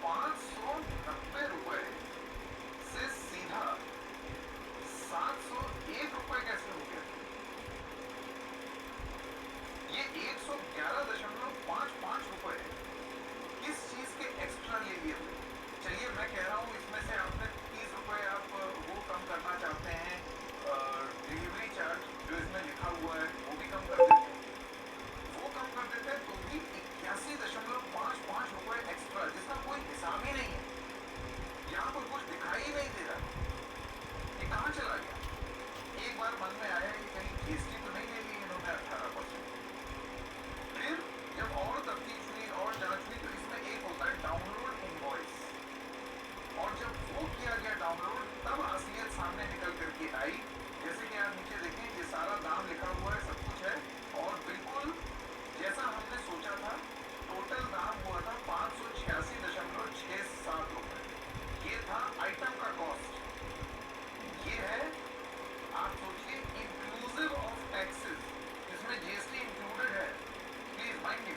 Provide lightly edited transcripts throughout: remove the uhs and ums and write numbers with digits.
590 रुपए से सीधा 701 रुपए कैसे हो गया? ये 111.55 रुपए किस चीज के एक्स्ट्रा ले लिए हुए? चलिए मैं कह रहा हूँ इसमें से आपने 30 रुपए आप वो कम करना चाहते हैं, डिलीवरी चार्ज जो इसमें लिखा हुआ है वो भी कम कर देते हैं, वो कम कर देते हैं तो भी 81.55 रुपए एक्स्ट्रा, जिसका कोई हिसाब ही नहीं है। यहाँ पर कुछ दिखाई ही नहीं दे रहा, ये कहाँ चला गया? एक बार मन में आया कि कहीं जीएसटी तो नहीं ले ली इन्होंने 18%। फिर जब और तफ्तीश हुई और जांच हुई तो इसमें एक होता है डाउनलोड इनवॉइस, और जब वो किया गया डाउनलोड तब असलियत सामने निकल करके आई। जैसे कि आप नीचे देखें, ये सारा दाम लिखा हुआ है, सब कुछ है, और बिल्कुल जैसा हमने सोचा था। टोटल दाम हुआ था 586.67 रुपए। ये था आइटम का कॉस्ट। ये है, आप सोचिए, इंक्लूसिव ऑफ टैक्सेस, इसमें जीएसटी इंक्लूडेड है, प्लीज माइंड यू।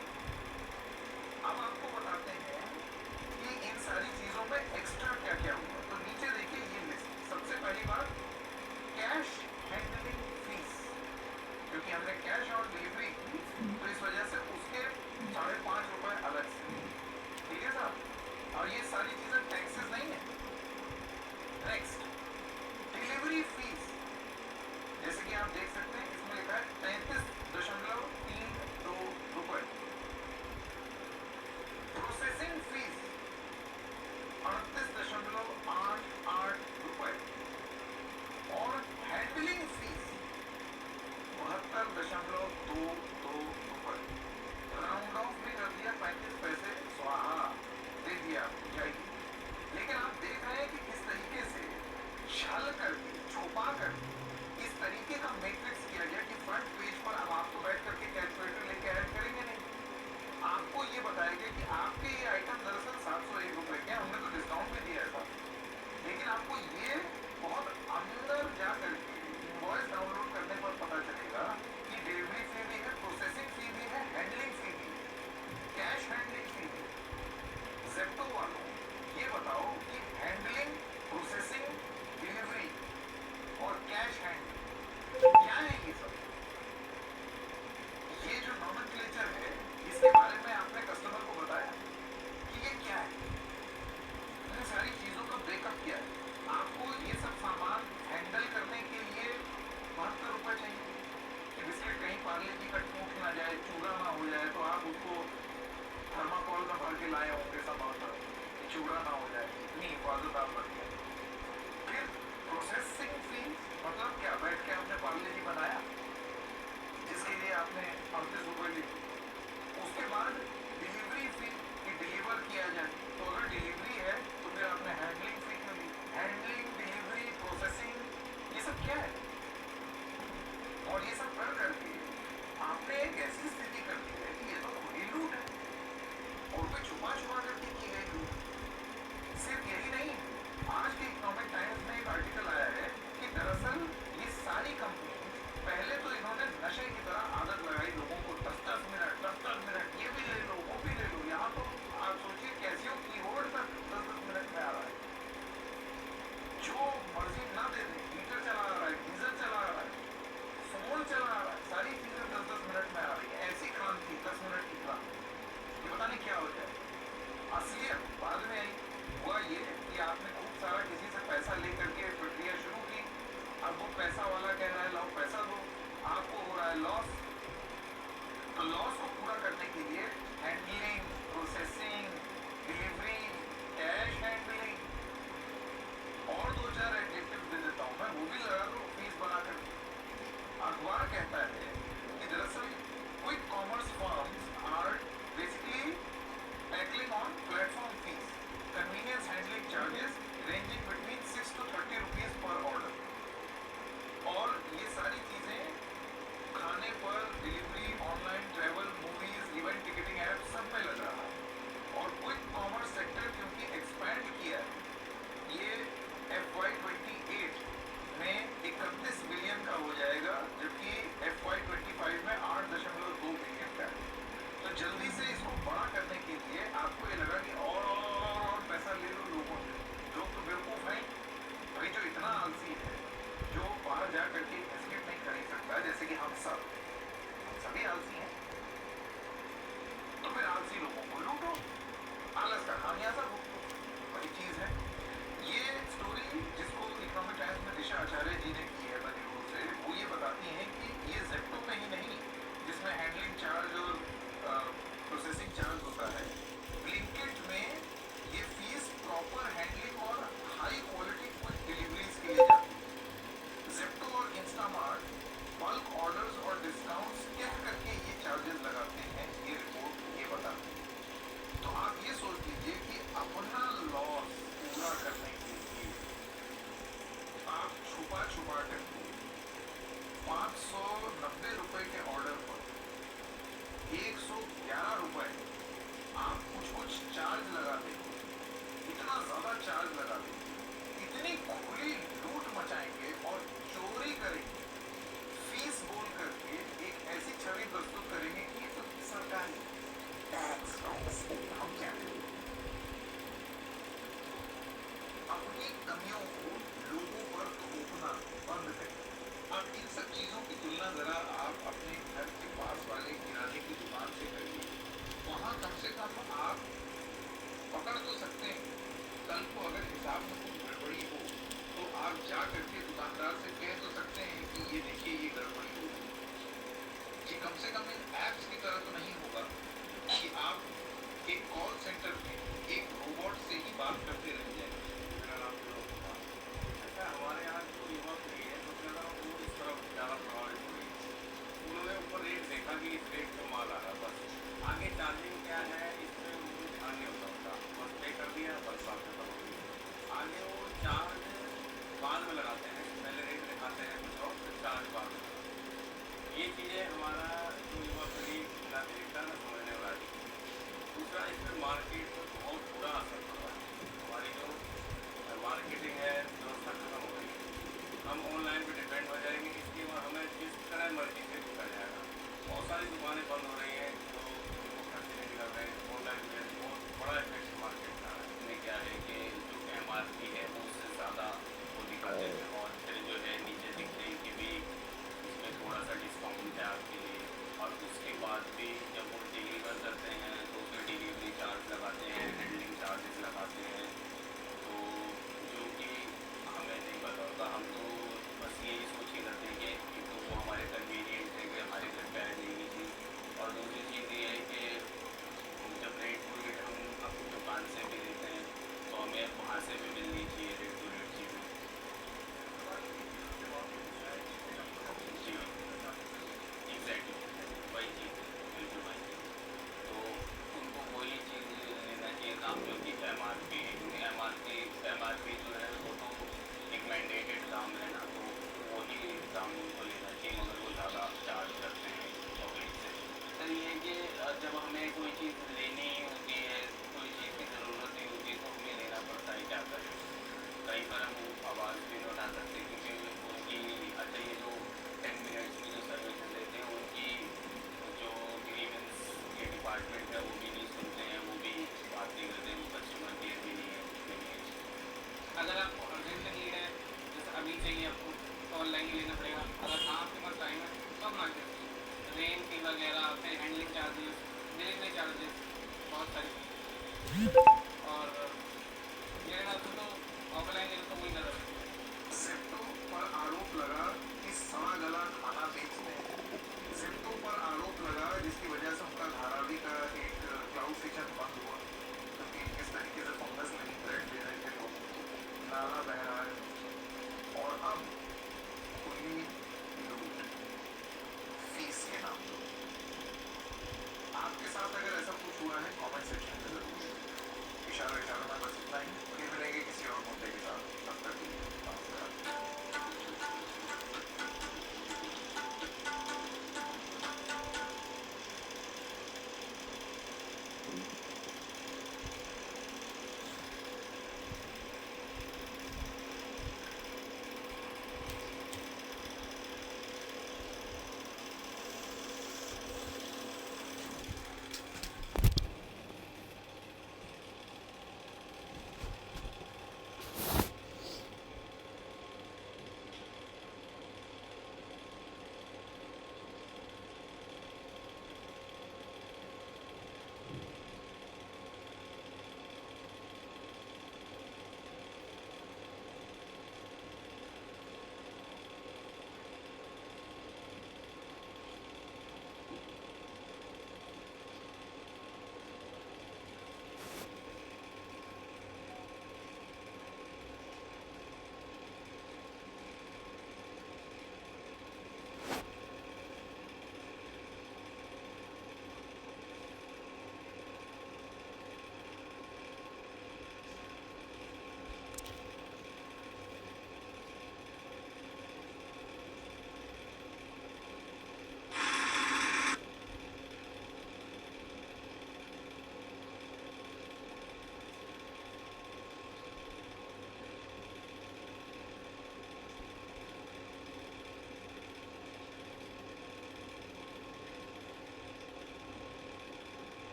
अब आपको बताते हैं कि इन सारी चीजों में एक्स्ट्रा क्या क्या हुआ। तो नीचे देखिए ये लिस्ट। सबसे पहली बात, कैश हैंडलिंग फीस, क्योंकि हमने कैश और डिलीवरी की तो इस वजह से उसके 5.5 रुपए अलग से। ठीक है साहब, और ये सारी चीजें टैक्सेस नहीं है। नेक्स्ट, डिलीवरी फीस, जैसे कि आप देख सकते हैं इसमें लिखा है 33.32 रुपए। प्रोसेसिंग फीस 38.88 रुपए, और हैंडलिंग फीस 72.22 रुपए। राउंड ऑफ भी कर दिया, 35 पैसे स्वाहा दे दिया, जाइए। लेकिन आप देख रहे हैं कि किस तरीके से छल करके, छुपा कर इस तरीके का मैट्रिक्स किया गया कि फ्रंट पेज पर अब आपको बैठ करके कैलकुलेटर लेके ऐड करेंगे नहीं, आपको ये बताया गया कि आपके ये आइटम दरअसल 701 रुपए के, हमने तो डिस्काउंट भी दिया है साहब, लेकिन आपको ये बहुत अंदर जा करके इनवॉइस डाउनलोड करने पर पता चलेगा कि डिलीवरी फी भी है, प्रोसेसिंग फी भी है, हैंडलिंग फी भी है, कैश हैंडलिंग फी भी है। ज़ेप्टो वालों, ये बताओ कि हैंडलिंग, प्रोसेसिंग, डिलीवरी और कैश हैंडलिंग क्या है ये सब? ये जो नॉमेनक्लेचर है, इसके बारे में आपने कस्टमर को बताया कि ये क्या है? इन सारी चीजों का ब्रेकअप किया है। आपको ये सब सामान हैंडल करने के लिए 72 रुपए चाहिए कि बिस्किट कहीं पार्ले जी का टूट ना जाए, चूरा ना हो जाए, तो आप उसको थर्माकोल में भर के लाए होंगे सामान पर, चूरा ना हो जाए, इतनी हिफाजत आप रखें। फिर प्रोसेसिंग फी, मतलब क्या, बैठ के आपने पार्ले जी बनाया जिसके लिए आपने 38 रुपए ली। उसके बाद डिलीवरी फी कि डिलीवर किया जाए, तो अगर डिलीवरी है तो फिर आपने हैंडलिंग फी क्यों ली? हैंडलिंग, डिलीवरी, प्रोसेसिंग, ये सब क्या है? और ये सब कर करके आपने एक ऐसी स्थिति कर दी है कि ये तो खुली लूट है, और भी छुपा छुपा करके की गई लूट। सिर्फ यही नहीं, आज के इकोनॉमिक टाइम्स में एक आर्टिकल आया है कि दरअसल ये सारी कंपनी, पहले तो इन्होंने नशे की तरह आदत लगाई लोगों को, 10-10 मिनट, 10-10 मिनट, ये भी ले लो, वो भी ले लो। यहाँ तो आप सोचिए कैसियो कीबोर्ड तक 10-10 मिनट में आ रहा है, जो मर्जी ना दे दे, हीटर चला रहा है, गीजर चला रहा है, फोन चला रहा है, सारी चीजें 10-10 मिनट में आ रही है। ऐसी क्रांति, 10 मिनट की क्रांति, ये पता नहीं क्या हो जाए। असलियत बाद में आई। हुआ ये कि आपने खूब सारा किसी से पैसा लेकर के प्रक्रिया शुरू की, अब वो पैसा वाला कह रहा है लाओ पैसा दो, आपको हो रहा है लॉस। तो लॉस को पूरा करने के लिए handling, processing, delivery, cash handling, और 2-4 एडजेक्टिव दे देता हूँ मैं, वो भी लगा दो फीस बना कर। अखबार कहता है कि दरअसल quick commerce firms are basically tackling on platform fees, convenience handling charges ranging between 6 to 30 rupees per order. और ये सारी चीजें खाने पर, delivery, online travel, movies, event ticketing app, सब में लग रहा है। और क्विक कॉमर्स सेक्टर क्योंकि एक्सपैंड किया है, ये FY28 में 31 बिलियन का हो जाएगा, जबकि FY25 में 8.2 बिलियन का है। तो जल्दी से इसको बड़ा करने के लिए आपको ये लगा कि कुछ चार्ज लगा दे, इतना ज्यादा चार्ज लगा दे, इतनी खुली लूट मचाएंगे और चोरी करेंगे, फीस बोल करके एक ऐसी छवि प्रस्तुत करेंगे कि ये तो सरकारी टैक्स हम क्या करें। अपनी कमियों को लोगों पर थोपना बंद करें। अब इन सब चीजों की तुलना जरा आप अपने घर के पास वाले किराने की दुकान से करिए। वहां कम से कम आप पकड़ तो सकते हैं। कल को अगर हिसाब में कुछ गड़बड़ी हो तो आप जा करके दुकानदार से कह तो सकते हैं कि ये देखिए ये गड़बड़ी हो गई। ये कम से कम इन ऐप्स की तरह तो नहीं होगा कि आप एक कॉल सेंटर में एक रोबोट से ही बात करते रह जाएंगे। ऐसा हमारे यहाँ जो युवा पीढ़ी है सबसे ज़्यादा वो इस तरफ ज़्यादा प्रभावित हो रही है। उन्होंने ऊपर रेट देखा कि इस रेट पे माल आ रहा, बस आगे चार्जिंग क्या है इस पर उनको ध्यान नहीं होता उनका, बस पे कर दिया बस बात खत्म हो गई। आगे वो चार्ज बाद में लगाते हैं, पहले रेट दिखाते हैं कुछ और फिर चार्ज बाद में लगाते हैं। ये चीज़ें हमारा जो युवा पीढ़ी ना देखता ना समझने वाली। दूसरा इस पर मार्केट पर बहुत बुरा असर पड़ रहा है। हमारी जो मार्केटिंग है व्यवस्था खत्म हो गई है। हम ऑनलाइन पे डिपेंड हो जाएंगे, इसकी और हमें जिस तरह मर्जी से बिका जाएगा। बहुत सारी दुकानें बंद हो रही हैं जो उनको खर्चे नहीं निकल रहे हैं। ऑनलाइन में बहुत बड़ा इफेक्ट मार्केट का है। इसमें क्या है कि जो MRP है वो उससे ज़्यादा वो दिखाते हैं और फिर जो है नीचे दिखते हैं कि भी इसमें थोड़ा सा डिस्काउंट है आपके लिए। और उसके बाद भी जब वो डिलीवर करते हैं तो फिर डिलीवरी चार्ज लगाते हैं, हैंडलिंग चार्जेस लगाते हैं, तो जो कि हमें नहीं पता होता। हम तो बस यही सोच ही करते हैं कि एक तो वो हमारे कन्वीनियंट है कि हमारे घर पे आ जाएगी चीज़, और दूसरी चीज़ ये है कि जब रेट टू रेट हम अपनी दुकान से भी लेते हैं तो हमें वहाँ से भी मिलनी चाहिए रेट टू रेट चीज़ें। जी एग्जैक्टली वही चीज़ है, बिल्कुल वही चीज़। तो उनको वही चीज़ लेना चाहिए दाम जो कि MRP है, क्योंकि MRP जो है वो तो एक मैंडेटेड दाम है ना, तो वही दाम उनको लेना चाहिए, मगर वो ज़्यादा चार्ज करते हैं पब्लिक से। सर ये है कि जब हमें कोई चीज़ लेनी ही होती है, कोई चीज़ की ज़रूरत ही होती है तो हमें लेना पड़ता है, क्या करें। कहीं पर हम आवाज़ भी नहीं उठा सकते क्योंकि उनकी अच्छा ये जो 10 मिनट्स की जो सर्विस देते हैं उनकी जो ग्रीवेंस के डिपार्टमेंट है वो भी नहीं सुनते हैं, वो भी बात नहीं करते, वो कस्टमर केयर भी नहीं है उसके लिए। अगर आपको अर्जेंट नीड है, जैसे अभी चाहिए आपको, तो ऑनलाइन ही लेना पड़ेगा। अगर आपके पास टाइम है तो आप मार्केट से रेंट फी वगैरह, फिर हैंडलिंग चार्जेस, डिलीवरी चार्जेस, बहुत सारी चीज़ें। और मेरे ख्याल से तो ऑफलाइन लेना तो वही ज़्यादा बेहतर है। जेप्टो पर आरोप लगा कि सड़ा गला खाना बेचते हैं। जेप्टो पर आरोप लगा जिसकी वजह से उनका धारावी का एक क्लाउड किचन बंद हुआ, क्योंकि किस तरीके से फंगस नहीं ब्रेड दे रहे थे लोगों को, नाला बह रहा है। और अब खुली लूट फीस के नाम पर। आपके साथ अगर ऐसा कुछ हुआ है कमेंट सेक्शन में जरूर शेयर करें।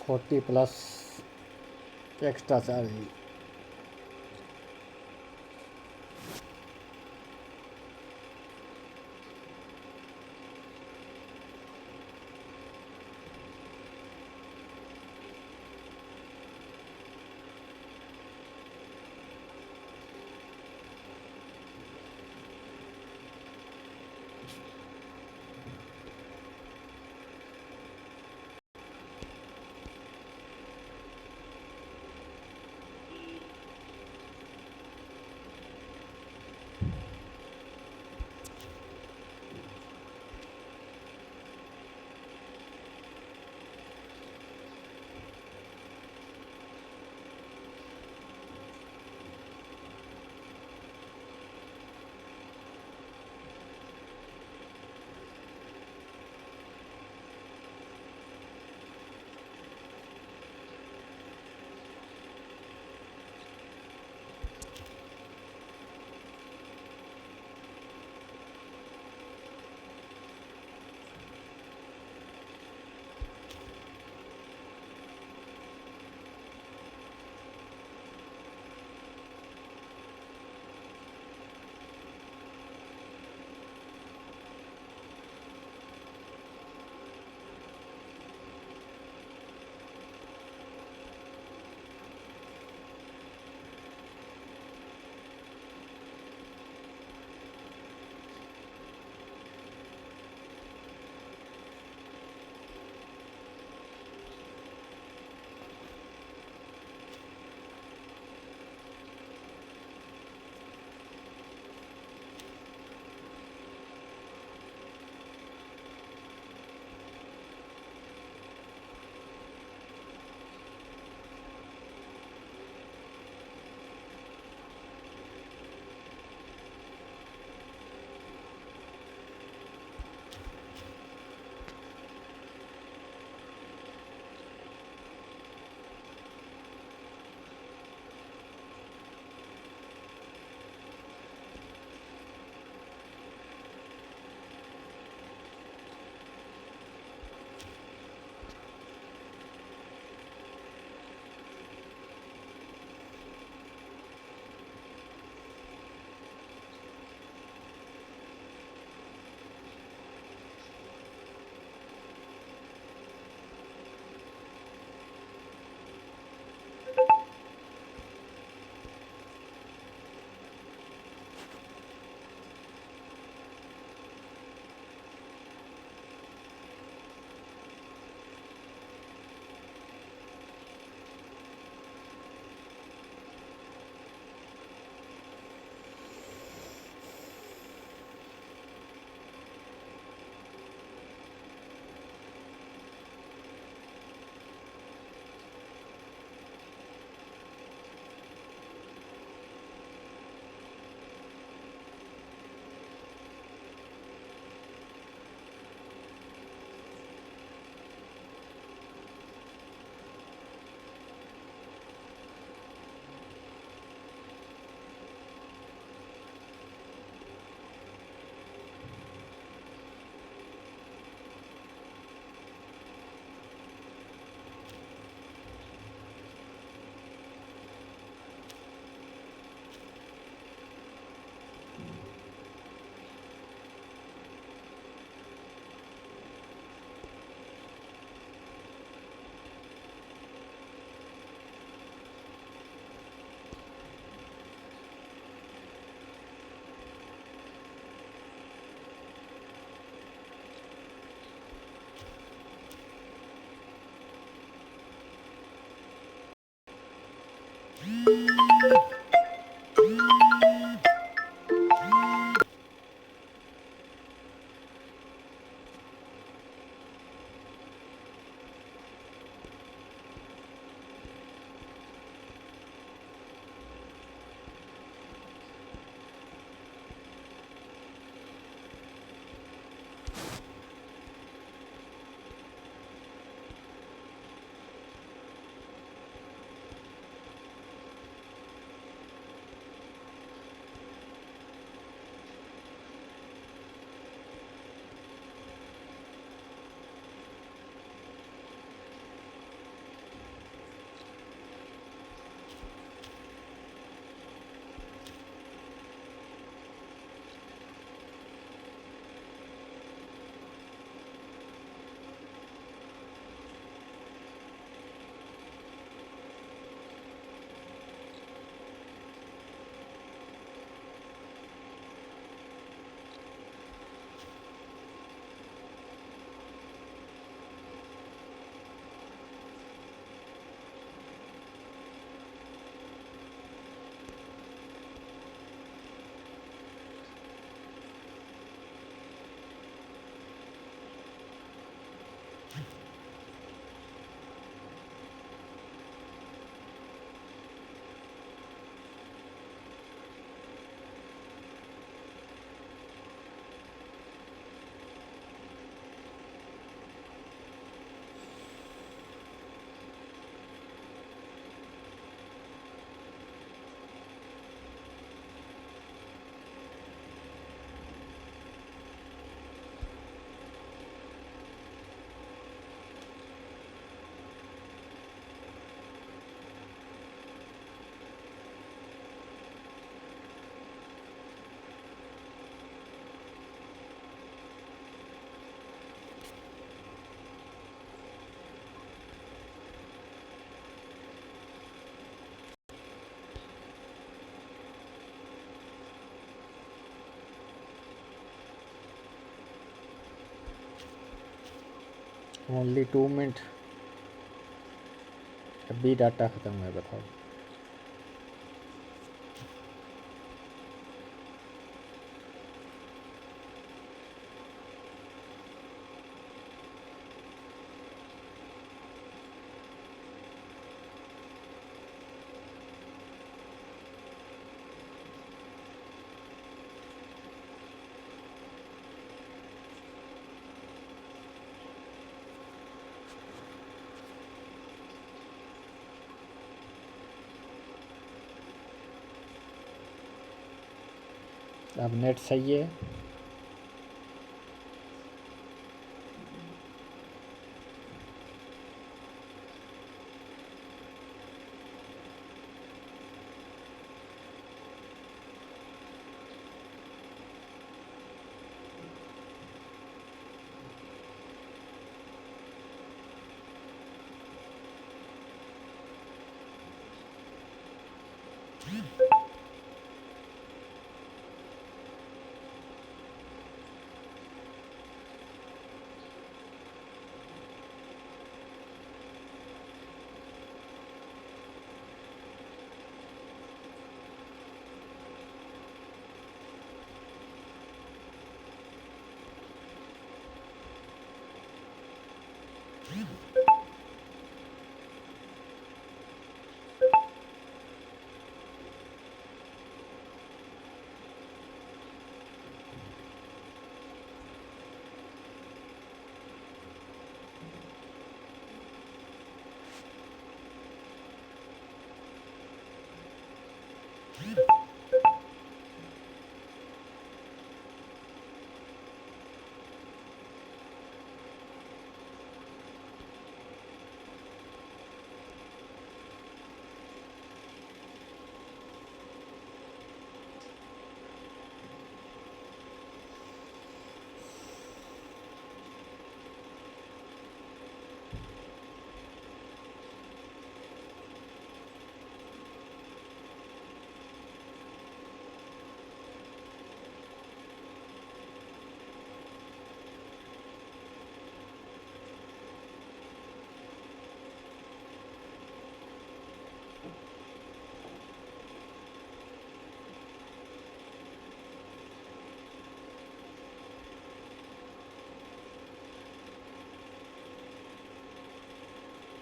40 plus extra charge. Only 2 minute. अभी डाटा ख़त्म है, बताओ। अब नेट सही है।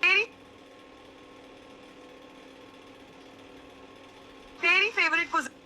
तेरी तेरी फेवरेट पोजीशन।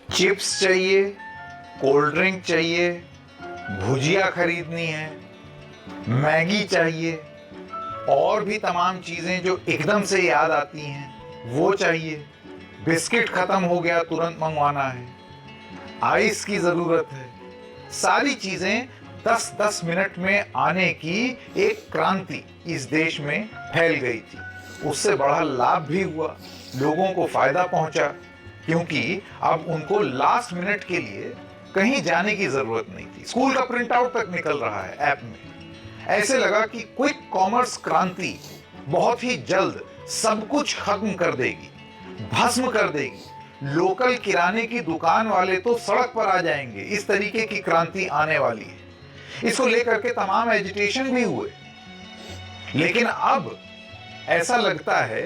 चिप्स चाहिए, कोल्ड ड्रिंक चाहिए, भुजिया खरीदनी है, मैगी चाहिए, और भी तमाम चीज़ें जो एकदम से याद आती हैं वो चाहिए। बिस्किट ख़त्म हो गया, तुरंत मंगवाना है, आइस की ज़रूरत है। सारी चीज़ें 10-10 मिनट में आने की एक क्रांति इस देश में फैल गई थी। उससे बड़ा लाभ भी हुआ, लोगों को फायदा पहुंचा, क्योंकि अब उनको लास्ट मिनट के लिए कहीं जाने की जरूरत नहीं थी। स्कूल का प्रिंट आउट तक निकल रहा है ऐप में। ऐसे लगा कि क्विक कॉमर्स क्रांति बहुत ही जल्द सब कुछ खत्म कर देगी, भस्म कर देगी। लोकल किराने की दुकान वाले तो सड़क पर आ जाएंगे, इस तरीके की क्रांति आने वाली है। इसको लेकर के तमाम एजिटेशन भी हुए। लेकिन अब ऐसा लगता है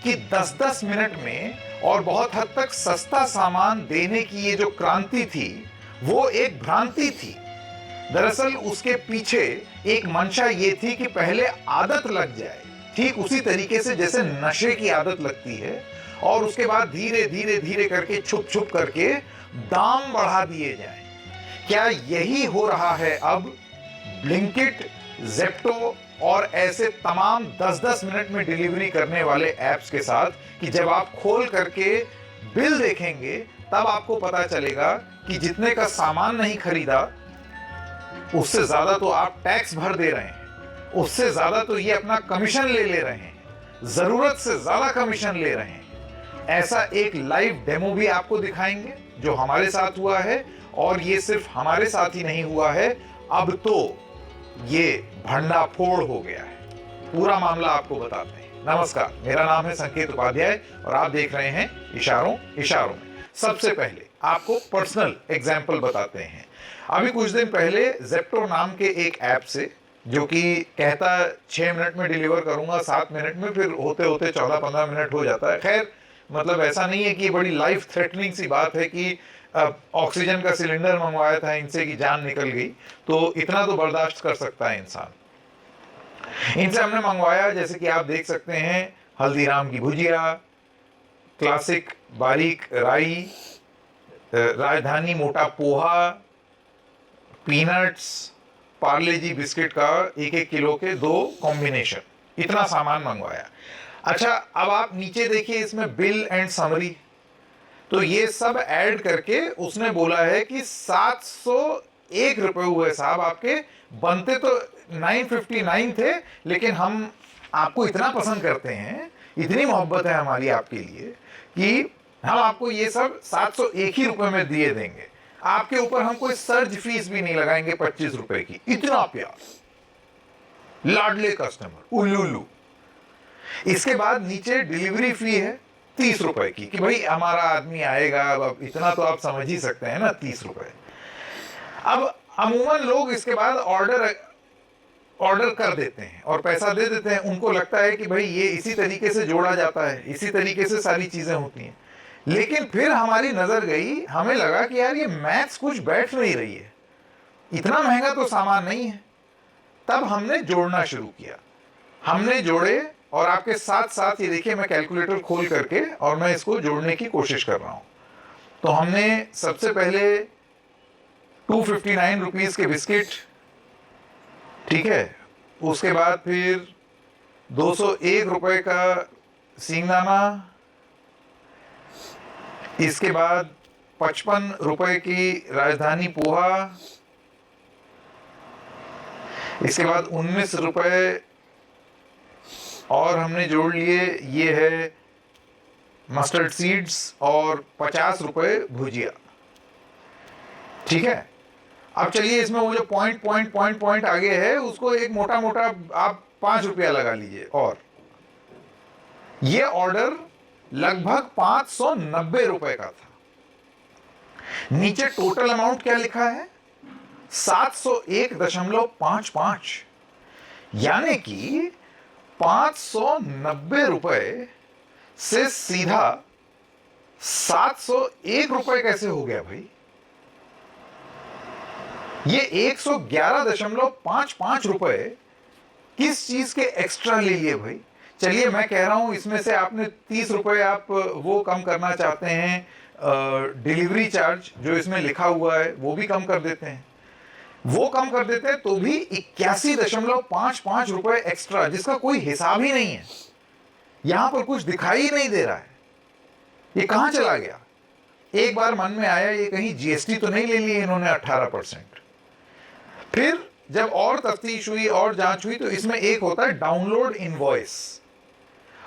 कि 10-10 मिनट में और बहुत हद तक सस्ता सामान देने की ये जो क्रांति थी वो एक भ्रांति थी। दरअसल उसके पीछे एक मंशा ये थी कि पहले आदत लग जाए, ठीक उसी तरीके से जैसे नशे की आदत लगती है, और उसके बाद धीरे धीरे धीरे करके छुप छुप करके दाम बढ़ा दिए जाएं। क्या यही हो रहा है अब ब्लिंकिट, ज़ेप्टो और ऐसे तमाम 10-10 मिनट में डिलीवरी करने वाले ऐप्स के साथ, कि जब आप खोल करके बिल देखेंगे तब आपको पता चलेगा कि जितने का सामान नहीं खरीदा उससे ज्यादा तो आप टैक्स भर दे रहे हैं, उससे ज्यादा तो ये अपना कमीशन ले रहे हैं, जरूरत से ज्यादा कमीशन ले रहे हैं। ऐसा एक लाइव डेमो भी आपको दिखाएंगे जो हमारे साथ हुआ है, और ये सिर्फ हमारे साथ ही नहीं हुआ है, अब तो ये भंडाफोड़ हो गया है। पूरा मामला आपको बताते हैं। नमस्कार, मेरा नाम है संकेत उपाध्याय और आप देख रहे हैं इशारों इशारों में। सबसे पहले आपको पर्सनल एग्जाम्पल बताते हैं। अभी कुछ दिन पहले ज़ेप्टो नाम के एक ऐप से, जो कि कहता 6 मिनट में डिलीवर करूंगा, 7 मिनट में, फिर होते होते 14-15 मिनट हो जाता है। खैर, मतलब ऐसा नहीं है कि ये बड़ी लाइफ थ्रेटनिंग सी बात है कि ऑक्सीजन का सिलेंडर मंगवाया था इनसे कि जान निकल गई, तो इतना तो बर्दाश्त कर सकता है इंसान। इनसे हमने मंगवाया, जैसे कि आप देख सकते हैं, हल्दीराम की भुजिया, क्लासिक बारीक राई, राजधानी मोटा पोहा, पीनट्स, पार्ले जी बिस्किट का 1-1 किलो के 2 कॉम्बिनेशन, इतना सामान मंगवाया। अच्छा, अब आप नीचे देखिए इसमें बिल एंड समरी, तो ये सब ऐड करके उसने बोला है कि 701 रुपए हुए साहब आपके। बनते तो 959 थे, लेकिन हम आपको इतना पसंद करते हैं, इतनी मोहब्बत है हमारी आपके लिए कि हम आपको ये सब 701 ही रुपए में दिए देंगे। आपके ऊपर हम कोई सर्ज फीस भी नहीं लगाएंगे 25 रुपए की। इतना प्यार, लाडले कस्टमर, उल्लू। इसके बाद नीचे डिलीवरी फी है 30 रुपए की, कि भाई हमारा आदमी आएगा, अब इतना तो आप समझ ही सकते हैं ना, 30 रुपए। अब अमूमन लोग इसके बाद ऑर्डर कर देते हैं और पैसा दे देते हैं। उनको लगता है कि भाई ये इसी तरीके से जोड़ा जाता है, इसी तरीके से सारी चीजें होती हैं। लेकिन फिर हमारी नजर गई, हमें लगा कि यार ये मैथ्स कुछ बैठ नहीं रही है, इतना महंगा तो सामान नहीं है। तब हमने जोड़ना शुरू किया, हमने जोड़े, और आपके साथ साथ ये देखिए मैं कैलकुलेटर खोल करके और मैं इसको जोड़ने की कोशिश कर रहा हूं। तो हमने सबसे पहले 259 रुपीज के बिस्किट, ठीक है, उसके बाद फिर 201 रुपए का सींगदाना, इसके बाद 55 रुपए की राजधानी पोहा, इसके बाद 19 रुपए और हमने जोड़ लिए, ये है मस्टर्ड सीड्स, और 50 रुपए भुजिया। ठीक है, अब चलिए इसमें वो जो पॉइंट आगे है उसको एक मोटा मोटा आप 5 रुपया लगा लीजिए। और ये ऑर्डर लगभग 590 रुपए का था। नीचे टोटल अमाउंट क्या लिखा है, 701.55, यानी कि 590 रुपए से सीधा 701 रुपए कैसे हो गया भाई? ये 111.55 रुपए किस चीज के एक्स्ट्रा ले लिए भाई? चलिए मैं कह रहा हूं इसमें से आपने 30 रुपए आप वो कम करना चाहते हैं, डिलीवरी चार्ज जो इसमें लिखा हुआ है वो भी कम कर देते हैं, वो कम कर देते हैं तो भी 81.55 रुपए एक्स्ट्रा, जिसका कोई हिसाब ही नहीं है। यहां पर कुछ दिखाई ही नहीं दे रहा है, ये कहां चला गया? एक बार मन में आया ये कहीं जीएसटी तो नहीं ले ली इन्होंने 18%। फिर जब और तफ्तीश हुई और जांच हुई तो इसमें एक होता है डाउनलोड इनवॉइस,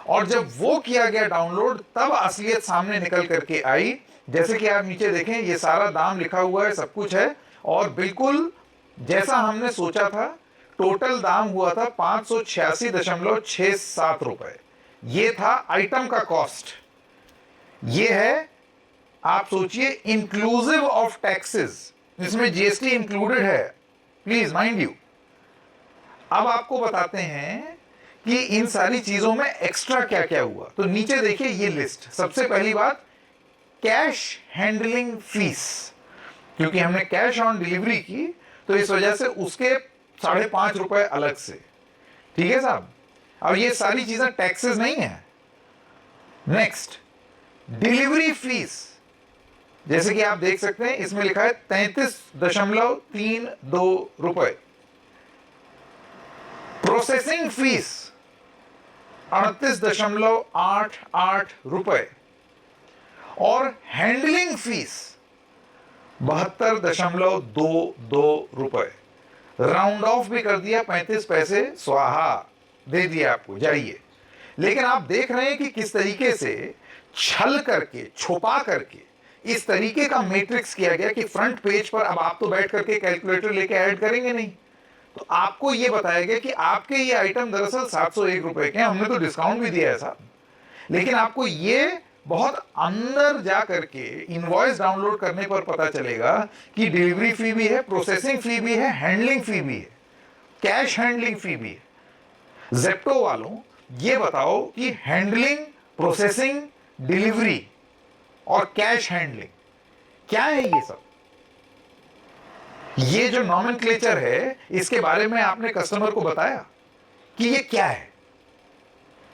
और जब वो किया गया डाउनलोड तब असलियत सामने निकल करके आई। जैसे कि आप नीचे देखें, ये सारा दाम लिखा हुआ है, सब कुछ है, और बिल्कुल जैसा हमने सोचा था। टोटल दाम हुआ था 586.67 रुपए। ये था आइटम का कॉस्ट। ये है, आप सोचिए, इंक्लूसिव ऑफ टैक्सेस, इसमें जीएसटी इंक्लूडेड है, प्लीज माइंड यू। अब आपको बताते हैं कि इन सारी चीजों में एक्स्ट्रा क्या क्या हुआ। तो नीचे देखिए ये लिस्ट। सबसे पहली बात, कैश हैंडलिंग फीस, क्योंकि हमने कैश ऑन डिलीवरी की तो इस वजह से उसके 5.5 रुपए अलग से। ठीक है साहब, अब ये सारी चीजें टैक्सेस नहीं है। नेक्स्ट, डिलीवरी फीस, जैसे कि आप देख सकते हैं इसमें लिखा है 33.32 रुपए। प्रोसेसिंग फीस 38.88 रुपए, और हैंडलिंग फीस 72.22 रुपए। राउंड ऑफ भी कर दिया, 35 पैसे स्वाहा दे दिया आपको, जाइए। लेकिन आप देख रहे हैं कि किस तरीके से छल करके, छुपा करके इस तरीके का मैट्रिक्स किया गया कि फ्रंट पेज पर, अब आप तो बैठ करके कैलकुलेटर लेके ऐड करेंगे नहीं, तो आपको यह बताया गया कि आपके ये आइटम दरअसल 701 रुपए के हैं, हमने तो डिस्काउंट भी दिया है साहब। लेकिन आपको ये बहुत अंदर जा करके इनवॉइस डाउनलोड करने पर पता चलेगा कि डिलीवरी फी भी है, प्रोसेसिंग फी भी है, हैंडलिंग फी भी है, कैश हैंडलिंग फी भी है। जेप्टो वालों, ये बताओ कि हैंडलिंग, प्रोसेसिंग, डिलीवरी और कैश हैंडलिंग क्या है ये सब? ये जो नॉमेनक्लेचर है, इसके बारे में आपने कस्टमर को बताया कि ये क्या है?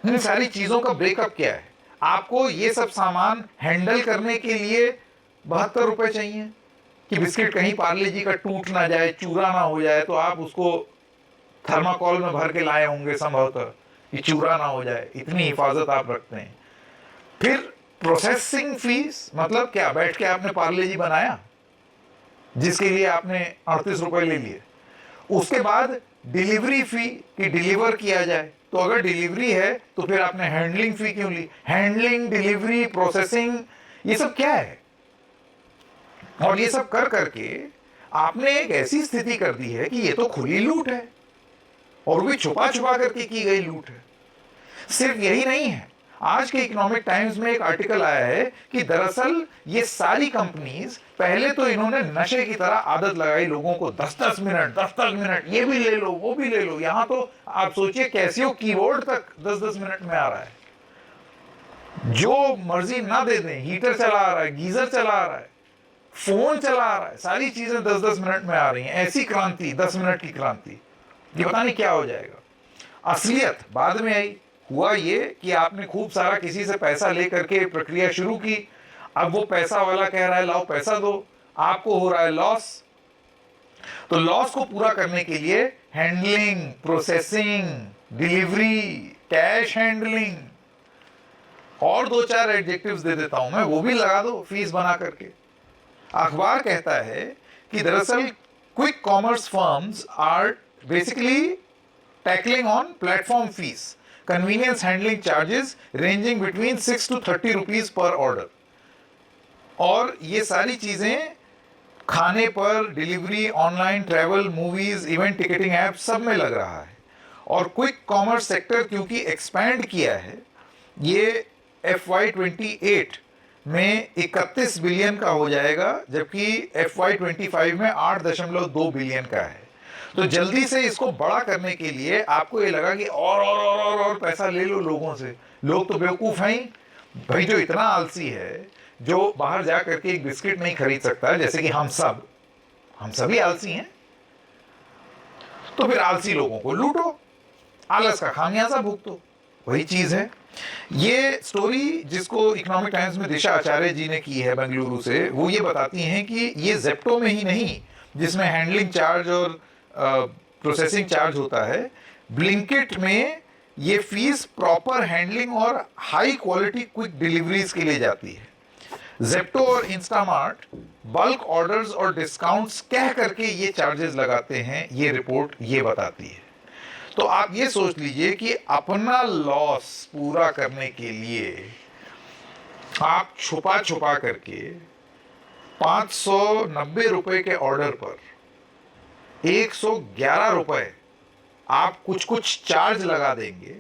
इन सारी चीजों का ब्रेकअप क्या है? आपको ये सब सामान हैंडल करने के लिए 72 रुपए चाहिए कि बिस्किट कहीं पार्ले जी का टूट ना जाए, चूरा ना हो जाए, तो आप उसको थर्माकोल में भर के लाए होंगे संभवतः कि चूरा ना हो जाए, इतनी हिफाजत आप रखते हैं। फिर प्रोसेसिंग फीस, मतलब क्या, बैठ के आपने पार्ले जी बनाया जिसके लिए आपने 38 रुपए ले लिए। उसके बाद डिलीवरी फी कि डिलीवर किया जाए, तो अगर डिलीवरी है तो फिर आपने हैंडलिंग फी क्यों ली? हैंडलिंग, डिलीवरी, प्रोसेसिंग, ये सब क्या है? और ये सब कर करके आपने एक ऐसी स्थिति कर दी है कि ये तो खुली लूट है, और भी छुपा छुपा करके की गई लूट है। सिर्फ यही नहीं है, आज के इकोनॉमिक टाइम्स में एक आर्टिकल आया है कि दरअसल ये सारी कंपनीज, पहले तो इन्होंने नशे की तरह आदत लगाई लोगों को, 10-10 मिनट 10-10 मिनट, ये भी ले लो, वो भी ले लो। यहां तो आप सोचिए कैसियो कीबोर्ड तक 10-10 मिनट में आ रहा है, जो मर्जी ना दे दें, हीटर चला आ रहा है, गीजर चला आ रहा है, फोन चला आ रहा है, सारी चीजें 10-10 मिनट में आ रही हैं। ऐसी क्रांति, 10 मिनट की क्रांति, ये पता नहीं क्या हो जाएगा। असलियत बाद में आई। हुआ ये कि आपने खूब सारा किसी से पैसा लेकर के प्रक्रिया शुरू की, अब वो पैसा वाला कह रहा है लाओ पैसा दो, आपको हो रहा है लॉस। तो लॉस को पूरा करने के लिए handling, processing, delivery, cash handling, और 2-4 एडजेक्टिव्स दे देता हूं मैं, वो भी लगा दो फीस बना करके। अखबार कहता है कि दरअसल quick commerce firms are basically tackling on platform fees, convenience handling charges ranging between 6 to 30 rupees per order। और ये सारी चीजें खाने पर, delivery, online travel, movies, event ticketing app, सब में लग रहा है। और क्विक कॉमर्स सेक्टर क्योंकि एक्सपैंड किया है, ये FY28 में 31 बिलियन का हो जाएगा, जबकि FY25 में 8.2 बिलियन का है। तो जल्दी से इसको बड़ा करने के लिए आपको ये लगा कि और पैसा ले लो लोगों से। लोग तो बेवकूफ हैं भाई, जो इतना आलसी है, जो बाहर जा करके एक बिस्किट नहीं खरीद सकता, जैसे कि हम सभी आलसी हैं, तो फिर आलसी लोगों को लूटो, आलस का खामियाजा भुगतो, वही चीज है। ये स्टोरी जिसको इकोनॉमिक टाइम्स में दिशा आचार्य जी ने की है बेंगलुरु से, वो ये बताती हैं कि ये जेप्टो में ही नहीं, जिसमें हैंडलिंग चार्ज और प्रोसेसिंग चार्ज होता है, ब्लिंकिट में ये फीस प्रॉपर हैंडलिंग और हाई क्वालिटी क्विक डिलीवरीज के लिए जाती है। जेप्टो और इंस्टामार्ट बल्क ऑर्डर्स और डिस्काउंट्स कह करके ये चार्जेस लगाते हैं, ये रिपोर्ट ये बताती है। तो आप ये सोच लीजिए कि अपना लॉस पूरा करने के लिए आप छुपा छुपा करके 590 रुपए के ऑर्डर पर 111 रुपए आप कुछ कुछ चार्ज लगा देंगे,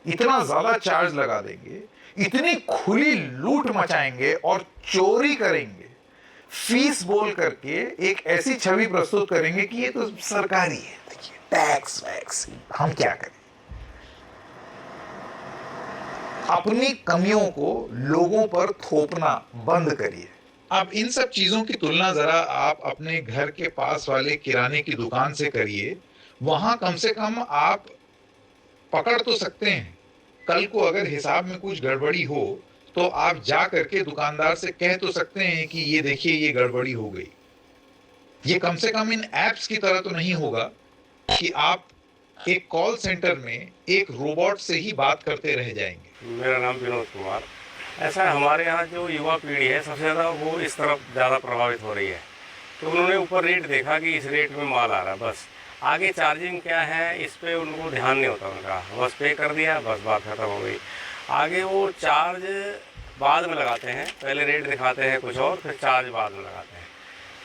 इतना ज्यादा चार्ज लगा देंगे, इतनी खुली लूट मचाएंगे और चोरी करेंगे, फीस बोल करके एक ऐसी छवि प्रस्तुत करेंगे कि ये तो सरकारी है, देखिए टैक्स वैक्स, हम क्या करें। अपनी कमियों को लोगों पर थोपना बंद करिए। अब इन सब चीजों की तुलना जरा आप अपने घर के पास वाले किराने की दुकान से करिए। वहां कम से कम आप पकड़ तो सकते हैं। कल को अगर हिसाब में कुछ गड़बड़ी हो तो आप जा करके दुकानदार से कह तो सकते हैं कि ये देखिए ये गड़बड़ी हो गई। ये कम से कम इन एप्स की तरह तो नहीं होगा कि आप एक कॉल सेंटर में एक रोबोट से ही बात करते रह जाएंगे। मेरा नाम विनोद कुमार। ऐसा है, हमारे यहाँ जो युवा पीढ़ी है सबसे ज़्यादा वो इस तरफ ज़्यादा प्रभावित हो रही है। तो उन्होंने ऊपर रेट देखा कि इस रेट में माल आ रहा है, बस आगे चार्जिंग क्या है इस पे उनको ध्यान नहीं होता उनका, बस पे कर दिया, बस बात खत्म हो गई। आगे वो चार्ज बाद में लगाते हैं, पहले रेट दिखाते हैं कुछ और, फिर चार्ज बाद में लगाते हैं।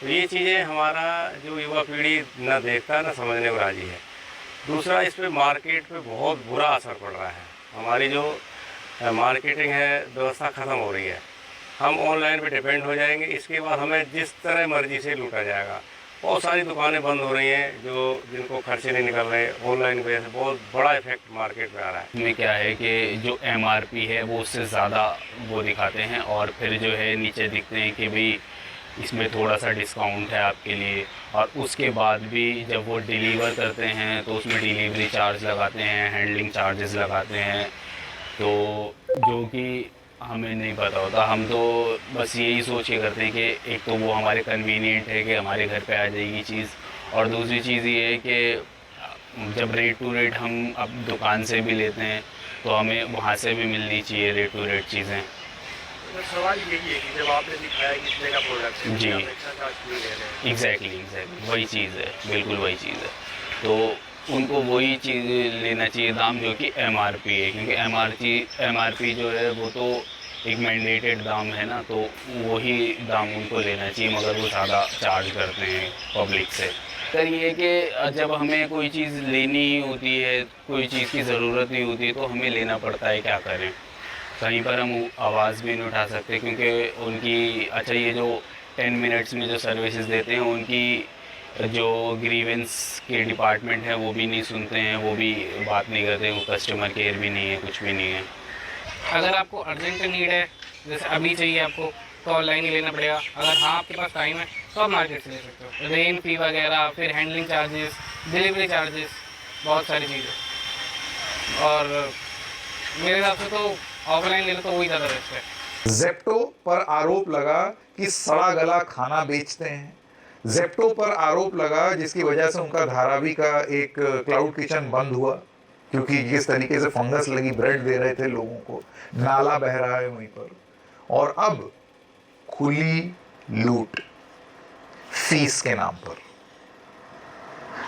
तो ये चीज़ें हमारा जो युवा पीढ़ी ना देखता ना समझने को राजी है। दूसरा, इस पे मार्केट पे बहुत बुरा असर पड़ रहा है। हमारी जो मार्केटिंग है व्यवस्था ख़त्म हो रही है, हम ऑनलाइन पे डिपेंड हो जाएंगे। इसके बाद हमें जिस तरह मर्जी से लूटा जाएगा। बहुत सारी दुकानें बंद हो रही हैं जो जिनको खर्चे नहीं निकल रहे, ऑनलाइन वजह से बहुत बड़ा इफेक्ट मार्केट में आ रहा है। इसमें क्या है कि जो एमआरपी है वो उससे ज़्यादा वो दिखाते हैं, और फिर जो है नीचे दिखते हैं कि भाई इसमें थोड़ा सा डिस्काउंट है आपके लिए, और उसके बाद भी जब वो डिलीवर करते हैं तो उसमें डिलीवरी चार्ज लगाते हैं, हैंडलिंग चार्जेस लगाते हैं, तो जो कि हमें नहीं पता होता। हम तो बस यही सोच के करते हैं कि एक तो वो हमारे कन्वीनियंट है कि हमारे घर पे आ जाएगी चीज़, और दूसरी चीज़ ये है कि जब रेट टू रेट हम अब दुकान से भी लेते हैं तो हमें वहाँ से भी मिलनी चाहिए रेट टू रेट चीज़ें। तो सवाल यही है कि जब आपने दिखाया कि इतने का प्रोडक्ट है, जी, आप एक्स्ट्रा चार्ज क्यों ले रहे हैं? एग्जैक्टली वही चीज़ है, बिल्कुल वही चीज़ है। तो उनको वही चीज़ लेना चाहिए दाम जो कि एमआरपी है, क्योंकि एमआरपी जो है वो तो एक मैंडेटेड दाम है ना, तो वही दाम उनको लेना चाहिए, मगर वो ज़्यादा चार्ज करते हैं पब्लिक से। सर ये है कि जब हमें कोई चीज़ लेनी होती है, कोई चीज़ की ज़रूरत नहीं होती है, तो हमें लेना पड़ता है, क्या करें। कहीं पर हम आवाज़ भी नहीं उठा सकते क्योंकि उनकी अच्छा ये जो 10 मिनट्स में जो सर्विसेज देते हैं उनकी जो ग्रीवेंस के डिपार्टमेंट है वो भी नहीं सुनते हैं, वो भी बात नहीं करते, वो कस्टमर केयर भी नहीं है, कुछ भी नहीं है। अगर आपको अर्जेंट नीड है, जैसे अभी चाहिए आपको, तो ऑनलाइन ही लेना पड़ेगा। अगर हाँ आपके पास टाइम है तो आप मार्केट से ले सकते हो। रेन फी वगैरह, फिर हैंडलिंग चार्जेस, डिलीवरी चार्जेस, बहुत सारी चीज़ें। और मेरे हिसाब से तो ऑफलाइन लेना तो वही ज़्यादा बेस्ट है। जेप्टो पर आरोप लगा कि सड़ा गला खाना बेचते हैं। जेप्टो पर आरोप लगा जिसकी वजह से उनका धारावी का एक क्लाउड किचन बंद हुआ, क्योंकि जिस तरीके से फंगस लगी ब्रेड दे रहे थे लोगों को, नाला बह रहा है वहीं पर। और अब खुली लूट फीस के नाम पर।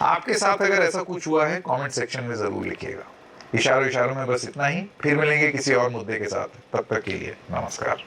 आपके साथ अगर ऐसा कुछ हुआ है कमेंट सेक्शन में जरूर लिखिएगा। इशारों में बस इतना ही, फिर मिलेंगे किसी और मुद्दे के साथ। तब तक के लिए नमस्कार।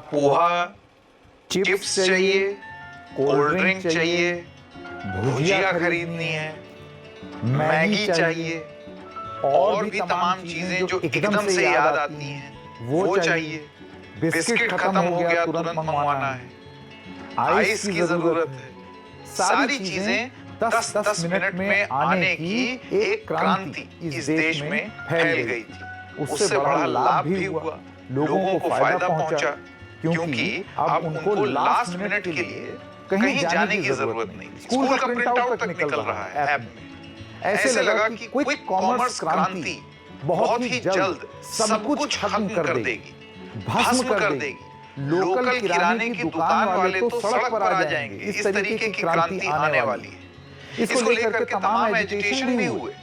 पोहा, चिप्स चाहिए, कोल्ड ड्रिंक चाहिए, भुजिया खरीदनी है, मैगी चाहिए और भी तमाम चीजें जो एकदम से याद आती हैं वो चाहिए। बिस्किट खत्म हो गया, तुरंत मंगवाना है, आइस की जरूरत है। सारी चीजें 10-10 मिनट में आने की एक क्रांति इस देश में फैल गई थी। उससे बड़ा लाभ भी हुआ, लोगों को फायदा पहुंचा, क्योंकि अब उनको लास्ट मिनट के लिए कहीं जाने की जरूरत नहीं। स्कूल का प्रिंट आउट तक निकल रहा है ऐप में। ऐसे लगा कि क्विक कॉमर्स क्रांति बहुत ही जल्द सब कुछ खत्म कर देगी, भस्म कर देगी। लोकल किराने की दुकान वाले तो सड़क पर आ जाएंगे। इस तरीके की क्रांति आने वाली है। इसको लेकर के तमाम एजुटेशन भी हुए।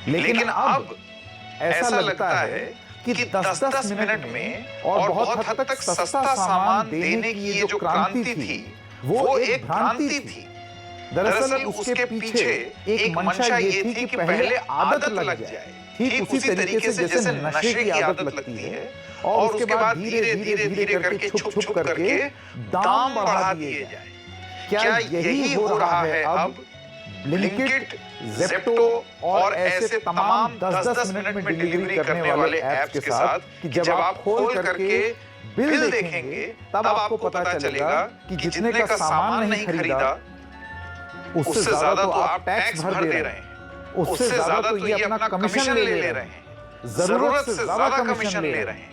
लेकिन अब ऐसा लगता है कि 10-10 मिनट में और बहुत हद तक सस्ता सामान देने की ये जो क्रांति थी वो एक भ्रांति थी। दरअसल उसके पीछे एक मंशा ये थी कि पहले आदत लग जाए, ठीक उसी तरीके से जैसे नशे की आदत लगती है, और उसके बाद धीरे धीरे धीरे करके छुप छुप करके दाम बढ़ा दिए जाए। क्या यही हो रहा है अब ब्लिंकिट, ज़ेप्टो और ऐसे तमाम 10-10 मिनट में डिलीवरी करने वाले ऐप्स के साथ, कि जब आप खोल करके बिल देखेंगे तब आपको पता चलेगा कि जितने का सामान नहीं खरीदा उससे ज्यादा तो आप टैक्स भर दे रहे हैं, उससे ज्यादा तो ये अपना कमीशन ले रहे हैं, जरूरत से ज्यादा कमीशन ले रहे हैं।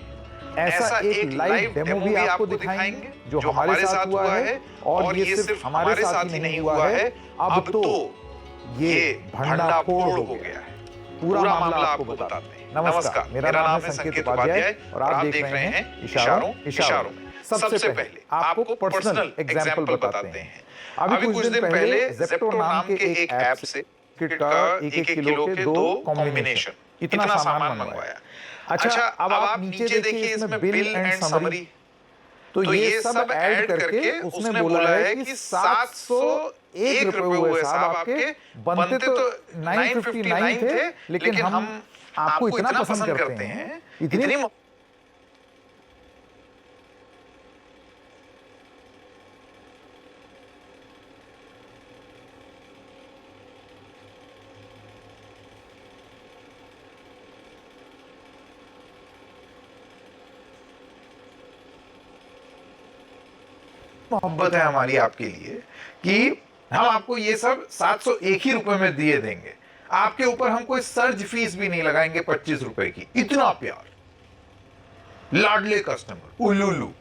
ऐसा एक लाइव डेमो भी आपको दिखाएंगे जो हमारे साथ हुआ है, और ये सिर्फ हमारे साथ ही नहीं हुआ है, अब तो ये भंडाफोड़ हो गया है। पूरा मामला आपको बताते हैं। नमस्कार, मेरा नाम है संकेत उपाध्याय और आप देख रहे हैं इशारों में। सबसे पहले आपको पर्सनल एग्जांपल बताते हैं। अभी कुछ दिन पहले ज़ेप्टो नाम के एक ऐप से किट का 1-1 किलो के 2 कॉम्बिनेशन, इतना सामान मंगवाया। अच्छा, अब आप नीचे देखिए इसमें बिल एंड समरी, तो ये सब ऐड करके उसने बोला है कि 701 रुपए हुए साहब आपके। बनते तो 959 थे, लेकिन हम आपको इतना पसंद करते हैं, इतनी मोहब्बत है हमारी आपके लिए कि हम आपको ये सब 701 ही रुपए में दिए देंगे। आपके ऊपर हम कोई सर्ज फीस भी नहीं लगाएंगे 25 रुपए की। इतना प्यार, लाडले कस्टमर, उल्लू।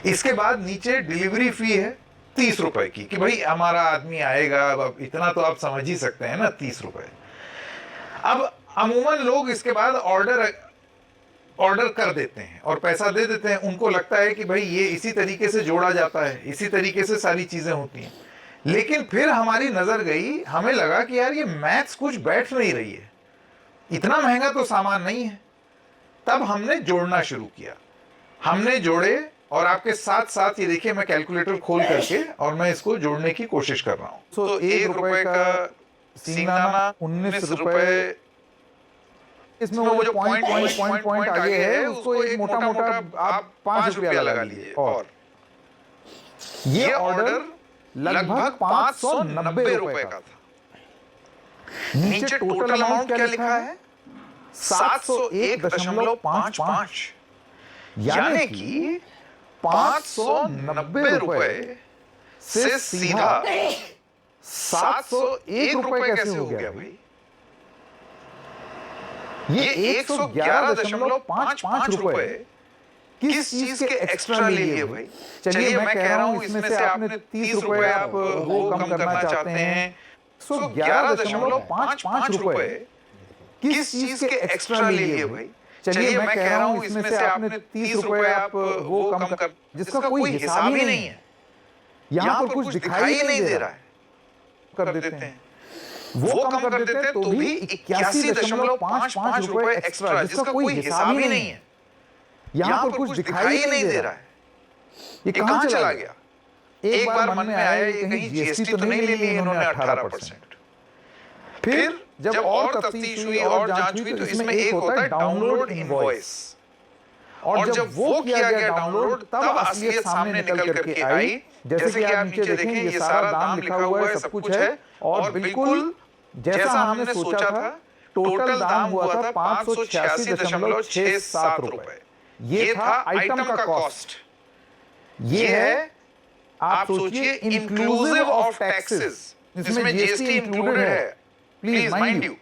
इसके बाद नीचे डिलीवरी फी है 30 रुपए की, कि भाई हमारा आदमी आएगा। अब इतना तो आप समझ ही सकते हैं ना, 30 रुपए। अब अमूमन लोग इसके बाद ऑर्डर कर देते हैं और पैसा दे देते हैं। उनको लगता है कि भाई ये इसी तरीके से जोड़ा जाता है, इसी तरीके से सारी चीजें होती हैं। लेकिन फिर हमारी नजर गई, हमें लगा कि यार ये मैथ्स कुछ बैठ नहीं रही है, इतना महंगा तो सामान नहीं है। तब हमने जोड़ना शुरू किया, हमने जोड़े, और आपके साथ साथ ये देखिए मैं कैलकुलेटर खोल करके और मैं इसको जोड़ने की कोशिश कर रहा हूं। तो 1 रुपए का सिंगदाना 19 रुपए, इसमें वो जो पॉइंट आगे है उसको एक मोटा आप 5 रुपया लगा लीजिए। और ये ऑर्डर लगभग 590 रुपए का था। नीचे टोटल अमाउंट क्या लिखा है? 701.55, यानी कि 590 रुपए से सीधा 701 रुपए कैसे हो गया भाई? ये 111.55 रुपए किस चीज के एक्स्ट्रा ले लिए भाई? चलिए मैं कह रहा हूं इसमें से आपने 30 रुपए आप वो कम करना चाहते हैं, 111.55 रुपए किस चीज के एक्स्ट्रा ले लिए भाई? चलिए मैं कह रहा हूं इसमें से आपने 30 रुपए आप वो कम कर, जिसका कोई हिसाब ही नहीं है, यहां पर कुछ दिखाई ही नहीं दे रहा है, कर देते हैं। वो कम कर देते हैं तो भी 81.55 रुपए एक्स्ट्रा, जिसका कोई हिसाब ही नहीं है, यहां पर कुछ दिखाई ही नहीं दे रहा है। ये कहां चला गया? एक बार मन में आया ये कहीं जीएसटी तो नहीं ले ली इन्होंने 18%। फिर जब और तफ्तीश हुई और जांच हुई तो इसमें एक होता है डाउनलोड इनवॉइस। और जब वो किया गया डाउनलोड तब असलियत सामने निकल करके आई। जैसे कि आप नीचे देखें ये सारा दाम लिखा हुआ है, सब कुछ है और बिल्कुल जैसा हमने सोचा था। टोटल दाम हुआ था 586.67 रुपए। ये था आइटम का कॉस्ट। ये है, आप सोचिए, इंक्लूसिव ऑफ टैक्सेस, इसमें जीएसटी इंक्लूडेड है, प्लीज माइंड यू।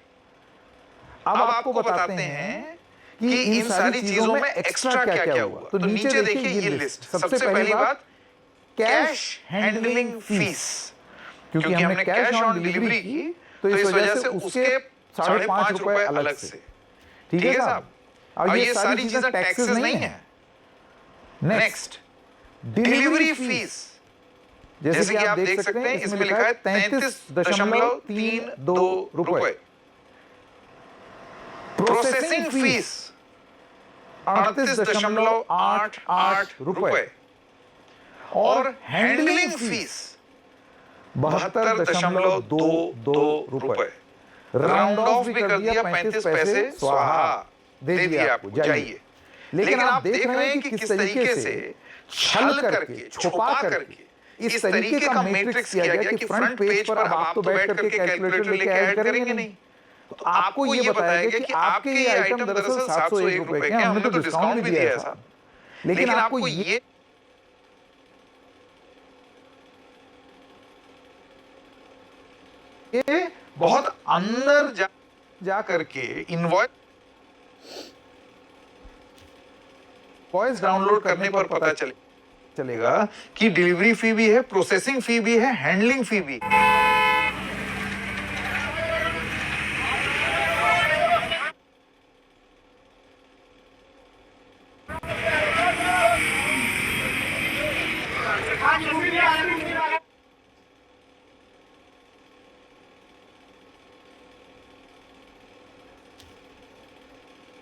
अब आपको बताते हैं कि इन सारी चीजों में एक्स्ट्रा क्या क्या हुआ। तो नीचे देखिए ये लिस्ट। सबसे पहली बात, कैश हैंडलिंग फीस, क्योंकि हमने कैश ऑन डिलीवरी की तो इस वजह से उसके 5.5 रुपए अलग से। ठीक है साहब। अब ये सारी चीजें टैक्सेस नहीं है। नेक्स्ट, डिलीवरी फीस, जैसे कि आप देख सकते हैं इसमें लिखा है 33.32 रुपए। प्रोसेसिंग फीस 38.88 रुपए और हैंडलिंग फीस 72.22 रुपए। राउंड ऑफ भी कर दिया, 35 पैसे स्वाहा दे दिया आपको, जाइए। लेकिन आप देख रहे हैं कि किस तरीके से छल करके, छुपा करके इस तरीके का मैट्रिक्स किया गया कि फ्रंट पेज पर अब आप तो बैठ करके कैलकुलेटर लेके ऐड करेंगे नहीं, तो आपको ये बताया गया कि आपके ये आइटम दरअसल 701 रुपए के हैं, हमने तो डिस्काउंट भी दिया है साहब। लेकिन आपको ये बहुत अंदर जा करके इनवॉइस डाउनलोड करने पर पता चलेगा कि डिलीवरी फी भी है, प्रोसेसिंग फी भी है, हैंडलिंग फी भी है।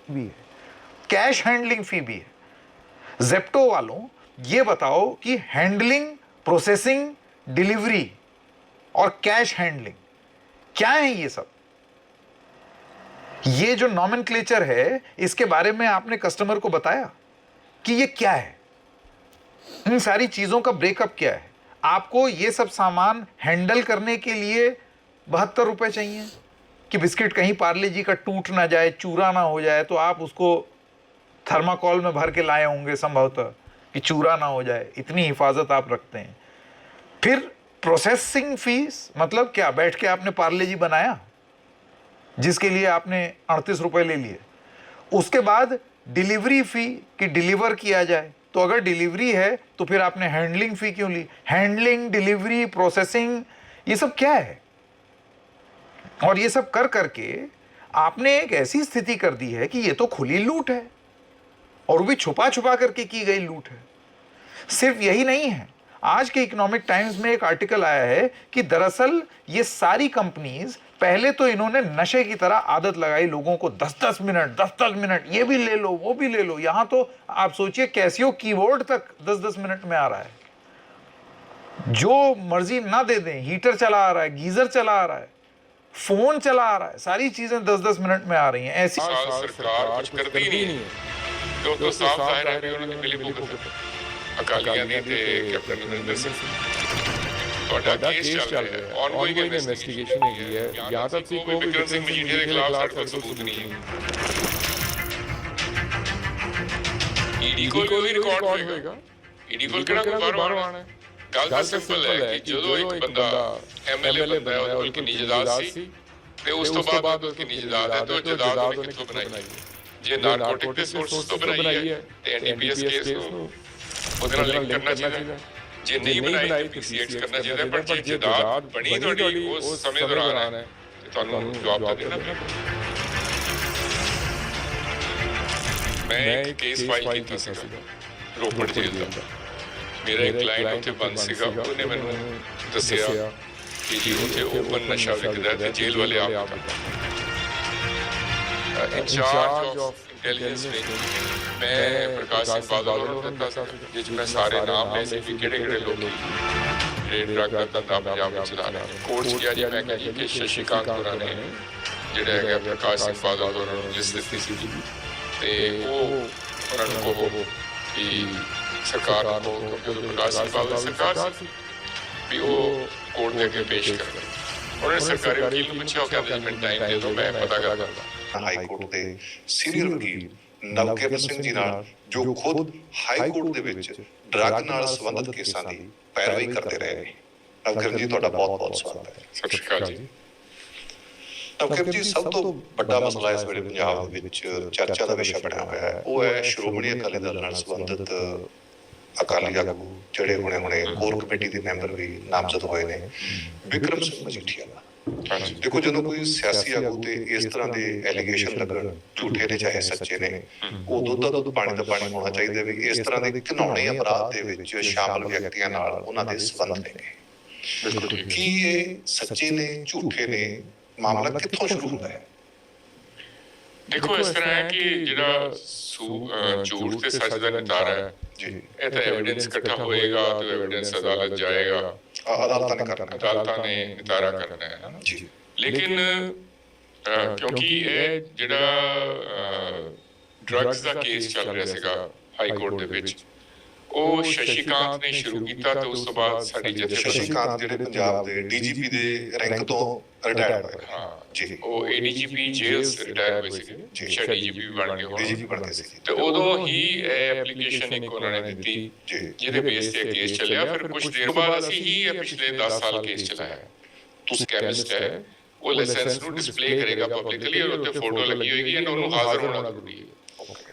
भी है, कैश हैंडलिंग फी भी है। ज़ेप्टो वालों, ये बताओ कि हैंडलिंग, प्रोसेसिंग, डिलीवरी और कैश हैंडलिंग क्या है ये सब? ये जो नॉमेनक्लेचर है इसके बारे में आपने कस्टमर को बताया कि ये क्या है? इन सारी चीजों का ब्रेकअप क्या है? आपको ये सब सामान हैंडल करने के लिए 72 रुपए चाहिए कि बिस्किट कहीं पार्ले जी का टूट ना जाए, चूरा ना हो जाए, तो आप उसको थर्माकोल में भर के लाए होंगे संभवतः कि चूरा ना हो जाए, इतनी हिफाजत आप रखते हैं। फिर प्रोसेसिंग फीस मतलब क्या? बैठ के आपने पार्ले जी बनाया जिसके लिए आपने 38 रुपए ले लिए। उसके बाद डिलीवरी फी कि डिलीवर किया जाए, तो अगर डिलीवरी है तो फिर आपने हैंडलिंग फी क्यों ली? हैंडलिंग, डिलीवरी, प्रोसेसिंग, ये सब क्या है? और ये सब कर करके आपने एक ऐसी स्थिति कर दी है कि ये तो खुली लूट है, और भी छुपा छुपा करके की गई लूट है। सिर्फ यही नहीं है, आज के इकोनॉमिक टाइम्स में एक आर्टिकल आया है कि दरअसल ये सारी कंपनीज, पहले तो इन्होंने नशे की तरह आदत लगाई लोगों को, 10-10 मिनट ये भी ले लो, वो भी ले लो। यहां तो आप सोचिए कैसियो कीबोर्ड तक 10-10 मिनट में आ रहा है, जो मर्जी ना दे दें। हीटर चला आ रहा है, गीजर चला आ रहा है, फोन चला आ रहा है, सारी चीजें 10-10 मिनट में आ रही हैं। ऐसी सरकार कुछ करती ही नहीं है, तो साफ जाहिर है कि उन्होंने मिली भुगत अकालियां दी थे कैप्टन अमरिंदर सिंह। ਤੁਹਾਡਾ ਕੇਸ ਚੱਲ ਰਿਹਾ ਹੈ, ऑनगोइंग इन्वेस्टिगेशन ਹੈਗੀ ਹੈ। यहाँ तक कि कोई विक्रम सिंह मजीठिया के खिलाफ ਸਾਡੇ ਕੋਲ सबूत नहीं है। ईडी को भी रिकॉर्ड होएगा, ईडी को ਕਿਹੜਾ ਕੋਈ ਬਾਹਰੋਂ ਆਣਾ ਹੈ। ਗੱਲ ਤਾਂ ਸਿੰਪਲ ਹੈ ਕਿ ਜਦੋਂ ਇੱਕ ਬੰਦਾ ਐਮਐਲਏ ਬੰਦਾ ਹੈ, ਉਹਦੀ ਕਿੰਨੀ ਜਾਇਦਾਦ ਸੀ ਤੇ ਉਸ ਤੋਂ ਬਾਅਦ ਉਹਦੀ ਕਿੰਨੀ ਜਾਇਦਾਦ ਹੈ, ਤੇ ਉਹ ਜਾਇਦਾਦ ਉਹਨੇ ਕਿੱਥੋਂ ਬਣਾਈ ਹੈ? ਜੇ ਨਾਰਕੋਟਿਕ ਦੇ ਸੋਰਸ ਤੋਂ ਬਣਾਈ ਹੈ ਤੇ ਐਨਡੀਪੀਐਸ ਕੇਸ ਨੂੰ ਉਹਦੇ ਨਾਲ ਲਿੰਕ ਕਰਨਾ ਚਾਹੀਦਾ। ਜੇ ਨਹੀਂ ਬਣਾਈ ਤਾਂ ਪੀਸੀਐਕਸ ਕਰਨਾ ਚਾਹੀਦਾ। ਪਰ ਜੇ ਜਾਇਦਾਦ ਬਣੀ ਤੁਹਾਡੀ ਉਸ ਸਮੇਂ ਦੌਰਾਨ ਹੈ ਤੇ ਤੁਹਾਨੂੰ ਜਵਾਬ ਤਾਂ ਦੇਣਾ ਪਏਗਾ। ਮੈਂ ਇੱਕ ਕੇਸ ਫਾਈਲ ਕੀਤਾ ਸੀਗਾ ਰੋਪੜ ਜੇਲ੍ਹ ਦਾ। ਮੇਰਾ ਇੱਕ ਕਲਾਇੰਟ ਉੱਥੇ ਬੰਦ ਸੀਗਾ, ਉਹਨੇ ਮੈਨੂੰ ਦੱਸਿਆ ਕਿ ਜੀ ਉੱਥੇ ਓਪਨ ਨਸ਼ਾ ਵਿਕਦਾ ਤੇ ਜੇਲ੍ਹ ਵਾਲੇ ਆਪ इंचार्ज ऑफ इंटेलिजेंस विंग मैं प्रकाश सिंह बादल ਨੂੰ ਦਿੱਤਾ ਸੀ, ਜਿਸ ਵਿੱਚ ਸਾਰੇ ਨਾਮ ਲੈ ਸੀ ਕਿ ਕਿਹੜੇ ਲੋਕ ਰੇਡ ਡਰੱਗ ਦਾ ਧੰਦਾ ਪੰਜਾਬ ਵਿੱਚ ਚਲਾ ਰਹੇ। ਕੋਰਟ ਗਿਆ ਜੀ, ਮੈਂ ਕਿਹਾ ਜੀ ਕਿ ਸ਼ਸ਼ੀਕਾਂਤ ਹੋਰਾਂ ਨੇ ਜਿਹੜਾ ਹੈਗਾ ਪ੍ਰਕਾਸ਼ ਸਿੰਘ ਬਾਦਲ ਹੋਰਾਂ ਨੂੰ ਲਿਸਟ ਦਿੱਤੀ ਸੀ ਤੇ ਉਹ ਉਹਨਾਂ ਨੂੰ ਕਹੋ ਕਿ ਸਰਕਾਰ ਨੂੰ ਕਹੋ, ਕਿਉਂਕਿ ਉਦੋਂ ਪ੍ਰਕਾਸ਼ ਸਿੰਘ ਬਾਦਲ ਦੀ ਸਰਕਾਰ ਸੀ, ਵੀ ਉਹ ਕੋਰਟ ਦੇ ਅੱਗੇ ਪੇਸ਼ ਕਰਨ। ਉਹਨਾਂ ਨੇ ਸਰਕਾਰੀ ਵਕੀਲ ਨੂੰ ਪੁੱਛਿਆ, ਉਹ ਕਹਿੰਦੇ ਮੈਨੂੰ ਟਾਈਮ ਦੇ ਦਿਓ, ਮੈਂ ਪਤਾ ਕਰਦਾ। ਹਾਈ ਕੋਰਟ ਦੇ ਸੀਨੀਅਰ ਵਕੀਲ ਨਵਕਿਰਨ ਸਿੰਘ ਜੀ ਨਾਲ, ਜੋ ਖੁਦ ਹਾਈ ਕੋਰਟ ਦੇ ਵਿੱਚ ਡਰੱਗ ਨਾਲ ਸੰਬੰਧਿਤ ਕੇਸਾਂ ਦੀ ਪੈਰਵੀ ਕਰਦੇ ਰਹੇ ਨੇ। ਨਵਕਿਰਨ ਜੀ, ਤੁਹਾਡਾ ਬਹੁਤ ਬਹੁਤ ਸਵਾਗਤ ਹੈ। ਸਤਿ ਸ਼੍ਰੀ ਅਕਾਲ ਜੀ। ਨਵਕਿਰਨ ਜੀ, ਸਭ ਤੋਂ ਵੱਡਾ ਮਸਲਾ ਇਸ ਵੇਲੇ ਪੰਜਾਬ ਵਿੱਚ ਚਰਚਾ ਦਾ ਵਿਸ਼ਾ ਬਣਿਆ ਹੋਇਆ ਹੈ, ਉਹ ਹੈ ਸ਼੍ਰੋਮਣੀ ਅਕਾਲੀ ਦਲ ਨਾਲ ਸੰਬੰਧਿਤ ਅਕਾਲੀ ਆਗੂ ਜਿਹੜੇ ਹੁਣੇ ਕੋਰ ਕਮੇਟੀ ਦੇ ਮੈਂਬਰ ਵੀ ਨਾਮਜ਼ਦ ਹੋਏ ਨੇ, ਬਿਕਰਮ ਸਿੰਘ ਮਜੀਠੀਆ ਦਾ। ਦੇਖੋ, ਜਦੋਂ ਕੋਈ ਸਿਆਸੀ ਆਗੂ ਤੇ ਇਸ ਤਰ੍ਹਾਂ ਦੇ ਐਲੀਗੇਸ਼ਨ ਲੱਗਣ, ਝੂਠੇ ਨੇ ਚਾਹੇ ਸੱਚੇ ਨੇ, ਉਹ ਦੁੱਧ ਦਾ ਦੁੱਧ ਪਾਣੀ ਦਾ ਪਾਣੀ ਹੋਣਾ ਚਾਹੀਦਾ ਵੀ ਇਸ ਤਰ੍ਹਾਂ ਦੇ ਘਿਨਾਉਣੇ ਅਪਰਾਧ ਦੇ ਵਿੱਚ ਸ਼ਾਮਲ ਵਿਅਕਤੀਆਂ ਨਾਲ ਉਹਨਾਂ ਦੇ ਸੰਬੰਧ ਨੇ। ਕੀ ਇਹ ਸੱਚੇ ਨੇ, ਝੂਠੇ ਨੇ? ਮਾਮਲਾ ਕਿੱਥੋਂ ਸ਼ੁਰੂ ਹੁੰਦਾ ਹੈ? ਦੇਖੋ, ਇਸ ਤਰ੍ਹਾਂ ਹੈ ਕਿ ਜਿਹੜਾ ਝੂਠ ਤੇ ਸੱਚ ਦਾ ਨਿਤਾਰਾ ਹੈ ਜੀ, ਇਹ ਤਾਂ ਐਵੀਡੈਂਸ ਇਕੱਠਾ ਹੋਏਗਾ ਤੇ ਐਵੀਡੈਂਸ ਅਦਾਲਤ ਜਾਏਗਾ, ਅਦਾਲਤਾਂ ਨੇ ਨਿਤਾਰਾ ਕਰਨਾ ਹੈ ਜੀ। ਲੇਕਿਨ ਕਿਉਂਕਿ ਇਹ ਜਿਹੜਾ ਡਰੱਗਸ ਦਾ ਕੇਸ ਚੱਲ ਰਿਹਾ ਸੀਗਾ ਹਾਈ ਕੋਰਟ ਦੇ ਵਿੱਚ, ਉਹ ਸ਼ਸ਼ੀਕਾਂਤ ਨੇ ਸ਼ੁਰੂ ਕੀਤਾ ਤੇ ਉਸ ਤੋਂ ਬਾਅਦ ਸਾਡੀ ਸ਼ਸ਼ੀਕਾਂਤ ਜਿਹੜੇ ਪੰਜਾਬ ਦੇ ਡੀਜੀਪੀ ਦੇ ਰੈਂਕ ਤੋਂ ਰਿਟਾਇਰ ਹੋਏ। ਹਾਂ ਜੀ, ਉਹ ਏਡੀਜੀਪੀ ਜੇਲ੍ਹ ਰਿਟਾਇਰ ਹੋਏ ਸੀਗੇ, ਸ਼ਾਇਦ ਡੀਜੀਪੀ ਵੀ ਬਣ ਗਏ, ਡੀਜੀਪੀ ਬਣ ਗਏ ਸੀ। ਤੇ ਉਦੋਂ ਹੀ ਇਹ ਐਪਲੀਕੇਸ਼ਨ ਇੱਕ ਉਹਨਾਂ ਨੇ ਦਿੱਤੀ ਜਿਹਦੇ ਬੇਸ ਤੇ ਕੇਸ ਚੱਲਿਆ। ਫਿਰ ਕੁਝ ਦੇਰ ਬਾਅਦ ਅਸੀਂ ਹੀ ਇਹ ਪਿਛਲੇ 10 ਸਾਲ ਕੇਸ ਚਲਾਇਆ। ਤੁਸੀਂ ਕੈਮਿਸਟ ਹੈ, ਉਹ ਲਾਇਸੈਂਸ ਨੂੰ ਡਿਸਪਲੇ ਕਰੇਗਾ ਪਬਲਿਕਲੀ ਔਰ ਉੱਤੇ ਫੋਟੋ ਲੱਗੀ ਹੋਏਗੀ ਐਂਡ ਉਹਨੂੰ ਹਾਜ਼ਰ ਹੋਣਾ ਜ਼ਰੂਰੀ ਹੈ।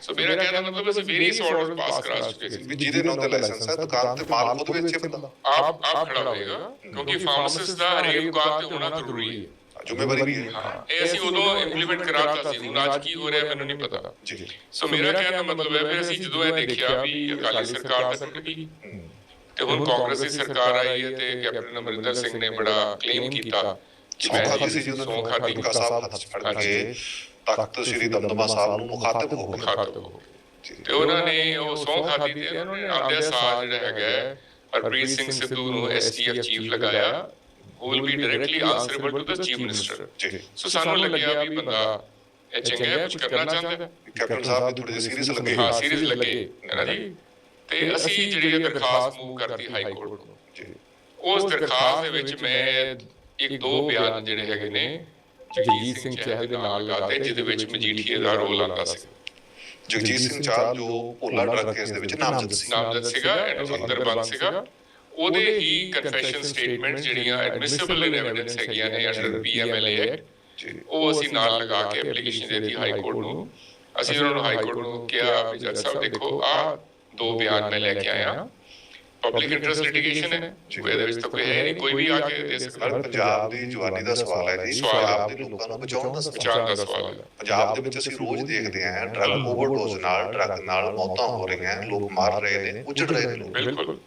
ਸੋ ਮੇਰਾ ਕਹਿਣ ਦਾ ਮਤਲਬ ਅਸੀਂ ਵੇਰੀਅਸ ਆਰਡਰਸ ਪਾਸ ਕਰਾ ਚੁੱਕੇ ਸੀ ਵੀ ਜਿਹਦੇ ਨਾਲ ਲਾਇਸੈਂਸ ਹੈ, ਦੁਕਾਨ ਤੇ ਮਾਲ ਖੁਦ ਵੇਚੇ ਬੰਦਾ ਆਪ ਖੜਾ ਹੋਏਗਾ, ਕਿਉਂਕਿ ਫਾਰਮਾਸਿਸਟ ਦਾ ਹਰੇਕ ਦੁਕਾਨ ਤੇ ਹੋਣਾ ਜ਼ਰੂਰੀ ਹੈ, ਜ਼ਿੰਮੇਵਾਰੀ ਵੀ ਹੈ। ਇਹ ਅਸੀਂ ਉਦੋਂ ਇੰਪਲੀਮੈਂਟ ਕਰਾਤਾ ਸੀ, ਹੁਣ ਅੱਜ ਕੀ ਹੋ ਰਿਹਾ ਮੈਨੂੰ ਨਹੀਂ ਪਤਾ ਜੀ। ਸੋ ਮੇਰਾ ਕਹਿਣ ਦਾ ਮਤਲਬ ਹੈ, ਫਿਰ ਅਸੀਂ ਜਦੋਂ ਇਹ ਦੇਖਿਆ ਵੀ ਅਕਾਲੀ ਸਰਕਾਰ ਤਾਂ ਟੁੱਟ ਗਈ ਤੇ ਹੁਣ ਕਾਂਗਰਸੀ ਸਰਕਾਰ ਆਈ ਹੈ ਤੇ ਕੈਪਟਨ ਅਮਰਿੰਦਰ ਸਿੰਘ ਨੇ ਬੜਾ ਕਲੇਮ ਕੀਤਾ ਕਿ ਮੈਂ ਸੌਂ ਖਾਦੀ ਕਾ ਸਾਹਿਬ ਹੱਥ ਫੜ ਕੇ ਤਖਤ ਸ੍ਰੀ ਦਮਦਮਾ ਸਾਹਿਬ ਨੂੰ ਮੁਖਾਤਬ ਹੋ ਤੇ ਉਹਨਾਂ ਨੇ ਉਹ ਸੌਂ ਖਾਦੀ ਤੇ ਉਹਨਾਂ ਨੇ ਆਂਦੇ ਸਾਹ ਜਿਹੜਾ ਹੈਗਾ ਹਰਪ੍ਰੀਤ ਸਿੰਘ ਸਿੱਧੂ ਨੂੰ ਐਸਟੀਐਫ ਚੀਫ ਲਗਾਇਆ, who will be directly answerable to the chief minister। ਸੋ ਸਾਨੂੰ ਲੱਗਿਆ ਵੀ ਬੰਦਾ ਇਹ ਚੰਗਾ ਹੈ, ਕੁਝ ਕਰਨਾ ਚਾਹੁੰਦਾ ਹੈ। ਕੈਪਟਨ ਸਾਹਿਬ ਵੀ ਥੋੜੇ ਸੀਰੀਅਸ ਲੱਗੇ। ਹਾਂ, ਸੀਰੀਅਸ ਲੱਗੇ ਹੈ ਨਾ ਜੀ। ਤੇ ਅਸੀਂ ਜਿਹੜੀ ਦਰਖਾਸਤ ਮੂਵ ਕਰਤੀ ਹਾਈ ਕੋਰਟ ਨੂੰ ਜੀ, ਉਸ ਦਰਖਾਸਤ ਦੇ ਵਿੱਚ ਮੈਂ ਇੱਕ ਦੋ ਬਿਆਨ ਜਿਹੜੇ ਹੈਗੇ ਨੇ ਜਗਜੀਤ ਸਿੰਘ ਚਹਿਲ ਦੇ ਨਾਲ ਲਗਾਤੇ, ਜਿਹਦੇ ਵਿੱਚ ਮਜੀਠੀਏ ਦਾ ਰੋਲ ਆਉਂਦਾ ਸੀ। ਜਗਜੀਤ ਸਿੰਘ ਚਾਹਲ ਜੋ ਭੋਲਾ ਡਰੱਗ ਕੇਸ ਦੇ ਵਿੱਚ ਨਾਮਜ਼ਦ ਸੀਗਾ, ਅੰਦਰ ਬੰਦ ਸੀਗਾ, ਉਹਦੇ ਹੀ ਕਨਫੈਸ਼ਨ ਸਟੇਟਮੈਂਟ ਜਿਹੜੀਆਂ ਐਡਮਿਸਿਬਲ ਇਨ ਐਵੀਡੈਂਸ ਹੈਗੀਆਂ ਨੇ ਅੰਡਰ ਪੀਐਮਐਲਏ ਐਕਟ, ਉਹ ਅਸੀਂ ਨਾਲ ਲਗਾ ਕੇ ਐਪਲੀਕੇਸ਼ਨ ਦੇ ਦਿੱਤੀ ਹਾਈ ਕੋਰਟ ਨੂੰ। ਅਸੀਂ ਉਹਨਾਂ ਨੂੰ ਹਾਈ ਕੋਰਟ ਨੂੰ ਕਿਹਾ ਵੀ ਜੱਜ ਸਾਹਿਬ ਦੇਖੋ, ਆਹ ਦੋ ਬਿਆਨ ਮੈਂ ਲੈ ਕੇ ਆਇਆ, ਪਬਲਿਕ ਇੰਟਰਸਟ ਲਿਟੀਗੇਸ਼ਨ ਹੈ, ਇਹਦੇ ਵਿੱਚ ਤਾਂ ਕੋਈ ਹੈ ਨਹੀਂ, ਕੋਈ ਵੀ ਆ ਕੇ ਦੇ ਸਕਦਾ। ਪੰਜਾਬ ਦੀ ਜਵਾਨੀ ਦਾ ਸਵਾਲ ਹੈ ਜੀ, ਪੰਜਾਬ ਦੇ ਲੋਕਾਂ ਨੂੰ ਬਚਾਉਣ ਦਾ ਸਵਾਲ ਹੈ। ਪੰਜਾਬ ਦੇ ਵਿੱਚ ਅਸੀਂ ਰੋਜ਼ ਦੇਖਦੇ ਹਾਂ ਡਰੱਗ ਓਵਰਡੋਜ਼ ਨਾਲ, ਡਰੱਗ ਨਾਲ ਮੌਤਾਂ ਹੋ ਰਹੀਆਂ, ਲੋਕ ਮਰ ਰਹੇ ਨੇ, ਉੱਜੜ ਰਹੇ ਨੇ ਲੋਕ। ਬਿਲਕੁਲ।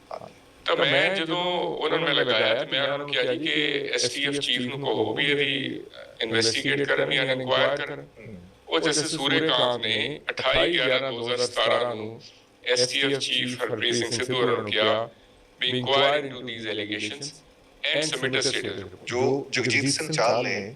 ਤਾਂ ਮੈਂ ਜਦੋਂ ਉਹਨਾਂ ਨੂੰ ਲਗਾਇਆ ਤੇ ਮੈਂ ਉਹਨਾਂ ਨੂੰ ਕਿਹਾ ਜੀ ਕਿ ਐਸਟੀਐਫ ਚੀਫ ਨੂੰ ਕਹੋ ਵੀ ਇਹਦੀ ਇਨਵੈਸਟੀਗੇਟ ਕਰਨ ਜਾਂ ਇਨਕੁਆਇਰ ਕਰਨ। ਉਹ ਜਸਟਿਸ ਸੂਰੇਕਾਂਤ ਨੇ 28/11/2017 ਨੂੰ ਐਸਟੀਐਫ ਚੀਫ ਹਰਪ੍ਰੀਤ ਸਿੰਘ ਸਿੱਧੂ ਹੋਰਾਂ ਨੂੰ ਕਿਹਾ ਵੀ inquire into these allegations and submit a statement. ਜੋ ਜਗਜੀਤ ਸਿੰਘ ਚਾਹਲ ਨੇ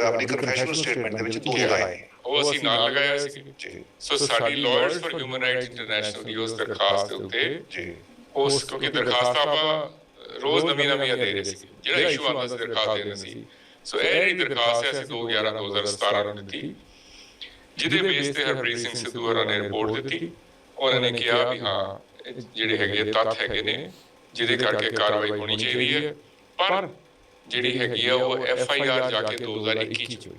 ਆਪਣੀ ਕਨਫੈਸ਼ਨਲ ਸਟੇਟਮੈਂਟ ਦੇ ਵਿੱਚ ਦੋ ਲਗਾਏ, ਉਹ ਅਸੀਂ ਨਾਲ ਲਗਾਇਆ ਸੀ ਜੀ। ਸੋ ਸਾਡੀ lawyers for human rights international ਦੀ ਉਸ ਦਰਖਾਸਤ ਦੇ ਉੱਤੇ ਜੀ, ਉਸ ਕਿਉਂਕਿ ਦਰਖਾਸਤ ਆਪਾਂ ਰੋਜ਼ ਨਵੀਆਂ ਦੇ ਰਹੇ ਸੀ, ਜਿਹੜਾ ਇਸ਼ੂ ਆਉਂਦਾ ਸੀ ਦਰਖਾਸਤ ਦੇਣੀ ਸੀ। ਸੋ ਇਹ ਜਿਹੜੀ ਦਰਖਾਸਤ ਹੈ ਅਸੀਂ 2/11/2017 ਨੂੰ ਦਿੱਤੀ, ਜਿਹਦੇ ਬੇਸ ਤੇ ਹਰਪ੍ਰੀਤ ਸਿੰਘ ਸਿੱਧੂ ਹੋਰਾਂ ਨੇ ਰਿਪੋਰਟ ਦਿੱਤੀ। ਉਹਨਾਂ ਨੇ ਕਿਹਾ ਵੀ ਹਾਂ ਜਿਹੜੇ ਹੈਗੇ ਤੱਥ ਹੈਗੇ ਨੇ ਜਿਹਦੇ ਕਰਕੇ ਕਾਰਵਾਈ ਹੋਣੀ ਚਾਹੀਦੀ ਹੈ, ਪਰ ਜਿਹੜੀ ਹੈਗੀ ਆ ਉਹ FIR ਜਾ ਕੇ 2021 ਚ ਹੋਈ।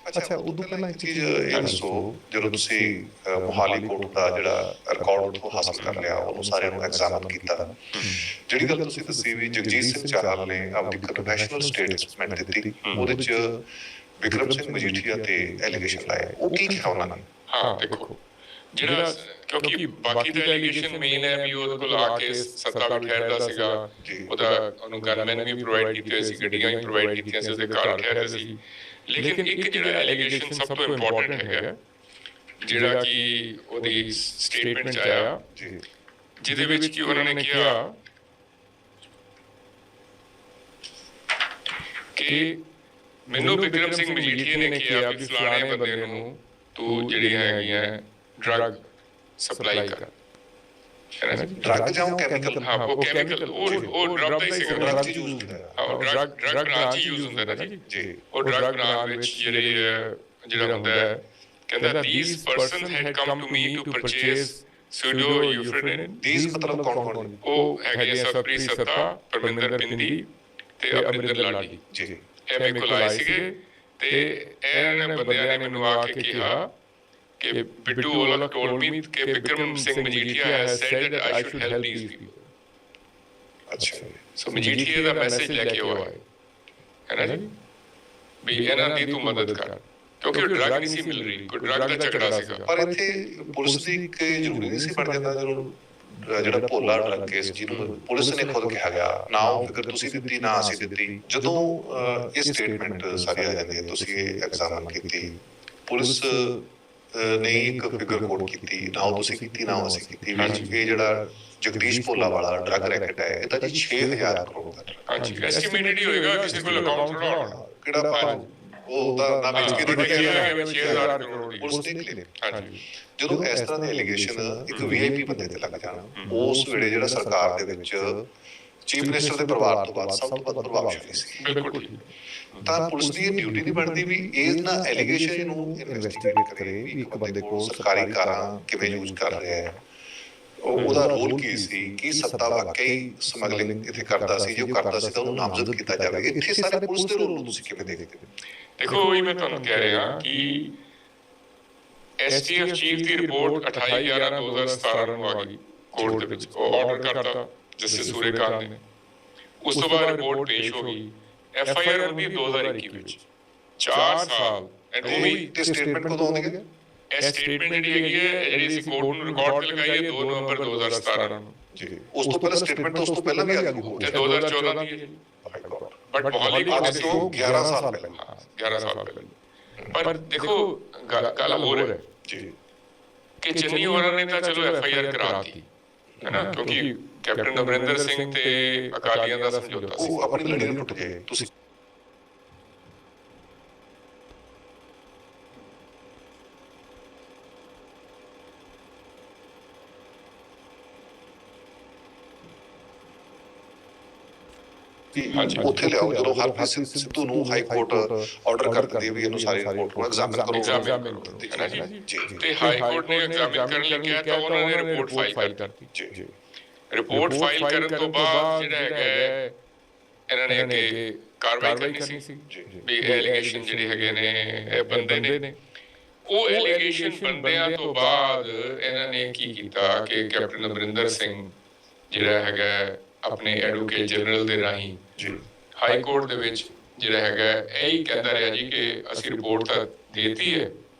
ਅੱਛਾ, ਉਦੋਂ ਪਹਿਲਾਂ ਇੱਕ ਚੀਜ਼ ਇਹ ਦੱਸੋ, ਜਦੋਂ ਤੁਸੀਂ ਮੋਹਾਲੀ ਕੋਰਟ ਦਾ ਜਿਹੜਾ ਰਿਕਾਰਡ ਹਾਸਲ ਕਰ ਲਿਆ, ਉਹਨੂੰ ਸਾਰਿਆਂ ਨੂੰ ਐਗਜ਼ਾਮਨ ਕੀਤਾ, ਜਿਹੜੀ ਗੱਲ ਤੁਸੀਂ ਦੱਸੀ ਵੀ ਜਗਜੀਤ ਸਿੰਘ ਚਾਹਲ ਨੇ ਆਪਣੀ ਕਨਫੈਸ਼ਨਲ ਸਟੇਟਮੈਂਟ ਦਿੱਤੀ, ਉਹਦੇ ਚ ਵਿਕਰਮ ਸਿੰਘ ਮਜੀਠੀਆ ਤੇ ਐਲੀਗੇਸ਼ਨ ਲਾਇਆ, ਉਹ ਕੀ ਕਿਹਾ ਉਹਨਾਂ ਨੇ? ਹਾਂ ਦੇਖੋ, ਜਿਹੜਾ ਕਿਉਂਕਿ ਬਾਕੀ ਦਾ ਐਲੀਗੇਸ਼ਨ ਮੇਨ ਹੈ ਵੀ ਉਹਦੇ ਕੋਲ ਆ ਕੇ ਸੱਤਾ ਬਿਠਾਇਆ ਸੀਗਾ, ਉਹਦਾ ਉਹਨੂੰ ਗਨਮੈਨ ਵੀ ਪ੍ਰੋਵਾਈਡ ਕੀਤੇ ਹੋਏ ਸੀ, ਗੱਡੀਆਂ ਵੀ ਪ੍ਰੋਵਾਈਡ ਕੀਤੀਆਂ ਸੀ, ਉਹਦੇ ਘਰ ਠਹਿਰਦੇ ਸੀ। ਲੇਕਿਨ ਇੱਕ ਜਿਹੜਾ ਐਲੀਗੇਸ਼ਨ ਸਭ ਤੋਂ ਇੰਪੋਰਟੈਂਟ ਹੈਗਾ, ਜਿਹੜਾ ਕਿ ਉਹਦੀ ਸਟੇਟਮੈਂਟ 'ਚ ਆਇਆ, ਜਿਹਦੇ ਵਿੱਚ ਕਿ ਉਹਨਾਂ ਨੇ ਕਿਹਾ ਕਿ ਮੈਨੂੰ ਵਿਕਰਮ ਸਿੰਘ ਮਜੀਠੀਆ ਨੇ ਕਿਹਾ ਵੀ ਫਲਾਣੇ ਬੰਦੇ ਨੂੰ ਤੂੰ ਜਿਹੜੀ ਹੈਗੀਆਂ ਡਰੱਗ ਸਪਲਾਈ ਕਰ ਹੈ ਨਾ ਜੀ ਡਰੱਗ ਜਾਂ ਕੈਮੀਕਲ ਹਾਂ ਉਹ ਕੈਮੀਕਲ ਉਹ ਡਰੱਗ ਦਾ ਹੀ ਸੀਗਾ ਡਰੱਗ ਚ ਯੂਜ਼ ਹੁੰਦਾ ਹੈ। ਹਾਂ ਡਰੱਗ ਬਣਾਉਣ 'ਚ ਯੂਜ਼ ਹੁੰਦਾ ਨਾ ਜੀ ਜੀ ਉਹ ਡਰੱਗ ਬਣਾਉਣ ਵਿੱਚ ਜਿਹੜਾ ਹੁੰਦਾ ਹੈ ਕਹਿੰਦਾ these person had come to me to purchase pseudoephedrine these ਮਤਲਬ ਕੌਣ ਨੇ? ਉਹ ਹੈਗੇ ਆ ਸਰਪ੍ਰੀਤ ਸੱਤਾ ਪਰਮਿੰਦਰ ਪਿੰਦੀ ਤੇ ਅਮਰਿੰਦਰ ਲਾਡੀ ਜੀ ਇਹ ਮੇਰੇ ਕੋਲ ਆਏ ਸੀਗੇ ਤੇ ਇਹਨਾਂ ਨੇ ਬੰਦਿਆਂ ਨੇ ਮੈਨੂੰ ਆ ਕੇ ਕਿਹਾ ਕਿ ਬਿੱਟੂ ਔਲਖ told me ਕਿ Vikram Singh Majithia has said that I should help these people ਅੱਛਾ ਸੋ ਮਜੀਠੀਆ ਦਾ ਮੈਸੇਜ ਲੈ ਕੇ ਉਹ ਆਏ ਹੈ ਨਾ ਜੀ ਵੀ ਇਹਨਾਂ ਦੀ ਤੂੰ ਮਦਦ ਕਰ ਕਿਉਂਕਿ ਉਹ ਡਰੱਗ ਨਹੀਂ ਸੀ ਮਿਲ ਰਹੀ ਕੋਈ ਡਰੱਗ ਦਾ ਝਗੜਾ ਸੀਗਾ ਪਰ ਇੱਥੇ ਪੁਲਿਸ ਦੀ ਇੱਕ ਜ਼ਰੂਰੀ ਨਹੀਂ ਸੀ ਬਣ ਜਾਂਦਾ ਜਦੋਂ ਜਿਹੜਾ ਭੋਲਾ ਡਰੱਗ ਕੇਸ ਜਿਹਨੂੰ ਪੁਲਿਸ ਨੇ ਖੁਦ ਕਿਹਾ ਗਿਆ ਨਾ ਉਹ ਫਿਕਰ ਤੁਸੀਂ ਦਿੱਤੀ ਨਾ ਅਸੀਂ ਦਿੱਤੀ ਜਦੋਂ ਇਹ ਸਟੇਟਮੈਂਟ ਸਾਰੀ ਆ ਜਾਂਦੀ ਹੈ ਤੁਸੀਂ ਇਹ ਐਗਜ਼ਾਮਨ ਕੀਤੀ ਪੁਲਿਸ ਨੇ ਇੱਕ ਫਿਗਰ ਕੋਡ ਕੀਤੀ ਨਾ ਉਹ ਤੁਸੀਂ ਕੀਤੀ ਨਾ ਅਸੀਂ ਕੀਤੀ ਵਿੱਚ ਇਹ ਜਿਹੜਾ ਜਗਦੀਸ਼ ਭੋਲਾ ਵਾਲਾ ਡਰੱਗ ਰੈਕਟ ਹੈ ਇਹ ਤਾਂ ਜੀ 6000 ਕਰੋੜ ਦਾ ਹਾਂਜੀ ਐਸਟੀਮੇਟਡ ਹੀ ਹੋਏਗਾ ਕਿਸੇ ਕੋਲ ਅਕਾਊਂਟ ਥੋੜਾ ਕਿਹੜਾ ਉਹ ਤਾਂ ਨਾ ਵਿੱਚ ਕੇ ਦੇਖਿਆ 6000 ਕਰੋੜ ਦੀ ਪੁਲਿਸ ਨੇ ਕਲੀਅਰ ਹਾਂਜੀ ਜਦੋਂ ਇਸ ਤਰ੍ਹਾਂ ਦੇ ਐਲੀਗੇਸ਼ਨ ਇੱਕ ਵੀਆਈਪੀ ਬੰਦੇ ਤੇ ਲੱਗ ਜਾਣ ਉਸ ਵੇਲੇ ਜਿਹੜਾ ਸਰਕਾਰ ਦੇ ਵਿੱਚ ਚੀਫ ਮਿਨਿਸਟਰ ਦੇ ਪਰਿਵਾਰ ਤੋਂ ਬਾਅਦ ਸਭ ਤੋਂ ਵੱਧ ਪ੍ਰਭਾਵਸ਼ਾਲੀ ਸੀ ਬਿਲਕੁਲ ਤਾਂ ਪੁਲਿਸ ਦੀ ਇਹ ਡਿਊਟੀ ਨਹੀਂ ਬਣਦੀ ਵੀ ਇਹ ਨਾ ਐਲੀਗੇਸ਼ਨ ਨੂੰ ਇਨਵੈਸਟੀਗੇਟ ਕਰੇ ਵੀ ਇੱਕ ਬੰਦੇ ਕੋਲ ਸਰਕਾਰੀ ਕਾਰਾਂ ਕਿਵੇਂ ਯੂਜ਼ ਕਰ ਰਿਹਾ ਹੈ ਉਹਦਾ ਰੋਲ ਕੀ ਸੀ ਕਿ ਸੱਤਾ ਵਾਕਈ ਸਮਗਲਿੰਗ ਇੱਥੇ ਕਰਦਾ ਸੀ ਜੋ ਕਰਦਾ ਸੀ ਤਾਂ ਉਹਨੂੰ ਨਾਮਜ਼ਦ ਕੀਤਾ ਜਾਵੇ ਇੱਥੇ ਸਾਰੇ ਪੁਲਿਸ ਦੇ ਰੋਲ ਨੂੰ ਤੁਸੀਂ ਕਿਵੇਂ ਦੇਖਦੇ ਹੋ ਦੇਖੋ ਉਹੀ ਮੈਂ ਤੁਹਾਨੂੰ ਕਹਿ ਰਿਹਾ ਕਿ ਐਸਟੀਐਫ ਚੀਫ ਦੀ ਰਿਪੋਰਟ 28/11/2017 ਨੂੰ ਆ ਗਈ ਕੋਰਟ ਦੇ ਵਿੱਚ ਉਹ ਆਰਡਰ ਕਰਤਾ ਜਸਟਿਸ ਸੂਰੇਕਾਂਤ ਨੇ ਉਸ ਤੋਂ ਬਾਅਦ ਰਿਪੋਰਟ ਪੇਸ਼ ਹੋ ਗਈ ਐਫਆਈਆਰ ਹੁੰਦੀ 2021 ਵਿੱਚ 4 ਸਾਲ ਐਂਡ ਉਹ ਵੀ ਤੇ ਸਟੇਟਮੈਂਟ ਕਦੋਂ ਆਉਂਦੀ ਹੈ ਇਹ ਸਟੇਟਮੈਂਟ ਜਿਹੜੀ ਹੈਗੀ ਹੈ ਜਿਹੜੀ ਅਸੀਂ ਕੋਰਟ ਨੂੰ ਰਿਕਾਰਡ ਤੇ ਲਗਾਈ ਹੈ 2 ਨਵੰਬਰ 2017 ਨੂੰ ਜੀ ਉਸ ਤੋਂ ਪਹਿਲਾਂ ਸਟੇਟਮੈਂਟ ਉਸ ਤੋਂ ਪਹਿਲਾਂ ਵੀ ਆ ਗਈ ਤੇ 2014 ਦੀ ਹੈ ਬਟ ਮੋਹਾਲੀ ਅੱਜ ਤੋਂ 11 ਸਾਲ ਪਹਿਲਾਂ 11 ਸਾਲ ਪਹਿਲਾਂ ਪਰ ਦੇਖੋ ਗੱਲ ਹੋਰ ਹੈ ਜੀ ਕਿ ਚੰਨੀ ਹੋਰਾਂ ਨੇ ਤਾਂ ਚਲੋ ਐਫਆਈਆਰ ਕਰਾਤੀ ਹੈ ਨਾ ਕਿਉਂਕਿ ਕੈਪਟਨ ਅਮਰਿੰਦਰ ਸਿੰਘ ਤੇ ਅਕਾਲੀਆਂ ਦਾ ਸਮਝੌਤਾ ਸੀ ਉਹ ਆਪਣੀ ਲੜੀ ਨੂੰ ਟੁੱਟ ਗਏ ਤੁਸੀਂ ਉੱਥੇ ਲਿਆਓ ਜਦੋਂ ਹਰਪ੍ਰੀਤ ਸਿੱਧੂ ਨੂੰ ਹਾਈ ਕੋਰਟ ਆਰਡਰ ਕਰ ਦਿੰਦੀ ਵੀ ਇਹਨੂੰ ਸਾਰੀ ਰਿਪੋਰਟ ਨੂੰ ਐਗਜ਼ਾਮਿਨ ਕਰੋ ਜੀ ਤੇ ਹਾਈ ਕੋਰਟ ਨੇ ਐਗਜ਼ਾਮਿਨ ਕਰਨ ਲਈ ਕਿਹਾ ਤਾਂ ਉਹਨਾਂ ਨੇ ਰਿਪੋਰਟ ਫਾਈਲ ਕਰਤੀ ਜੀ ਰਿਪੋਰਟ ਫਾਈਲ ਕਰਨ ਤੋਂ ਬਾਅਦ ਜਿਹੜਾ ਹੈਗਾ ਇਹਨਾਂ ਨੇ ਅੱਗੇ ਕਾਰਵਾਈ ਕਰਨੀ ਸੀ ਵੀ ਐਲੀਗੇਸ਼ਨ ਜਿਹੜੇ ਹੈਗੇ ਨੇ ਇਹ ਬੰਦੇ ਨੇ ਉਹ ਐਲੀਗੇਸ਼ਨ ਬੰਦਿਆਂ ਤੋਂ ਬਾਅਦ ਇਹਨਾਂ ਨੇ ਕੀ ਕੀਤਾ ਕਿ ਕੈਪਟਨ ਅਮਰਿੰਦਰ ਸਿੰਘ ਜਿਹੜਾ ਹੈਗਾ ਆਪਣੇ ਐਡਵੋਕੇਟ ਜਨਰਲ ਦੇ ਰਾਹੀਂ ਜੀ ਹਾਈ ਕੋਰਟ ਦੇ ਵਿੱਚ ਜਿਹੜਾ ਹੈਗਾ ਇਹੀ ਕਹਿੰਦਾ ਰਿਹਾ ਜੀ ਕਿ ਅਸੀਂ ਰਿਪੋਰਟ ਤਾਂ ਦੇਤੀ ਹੈ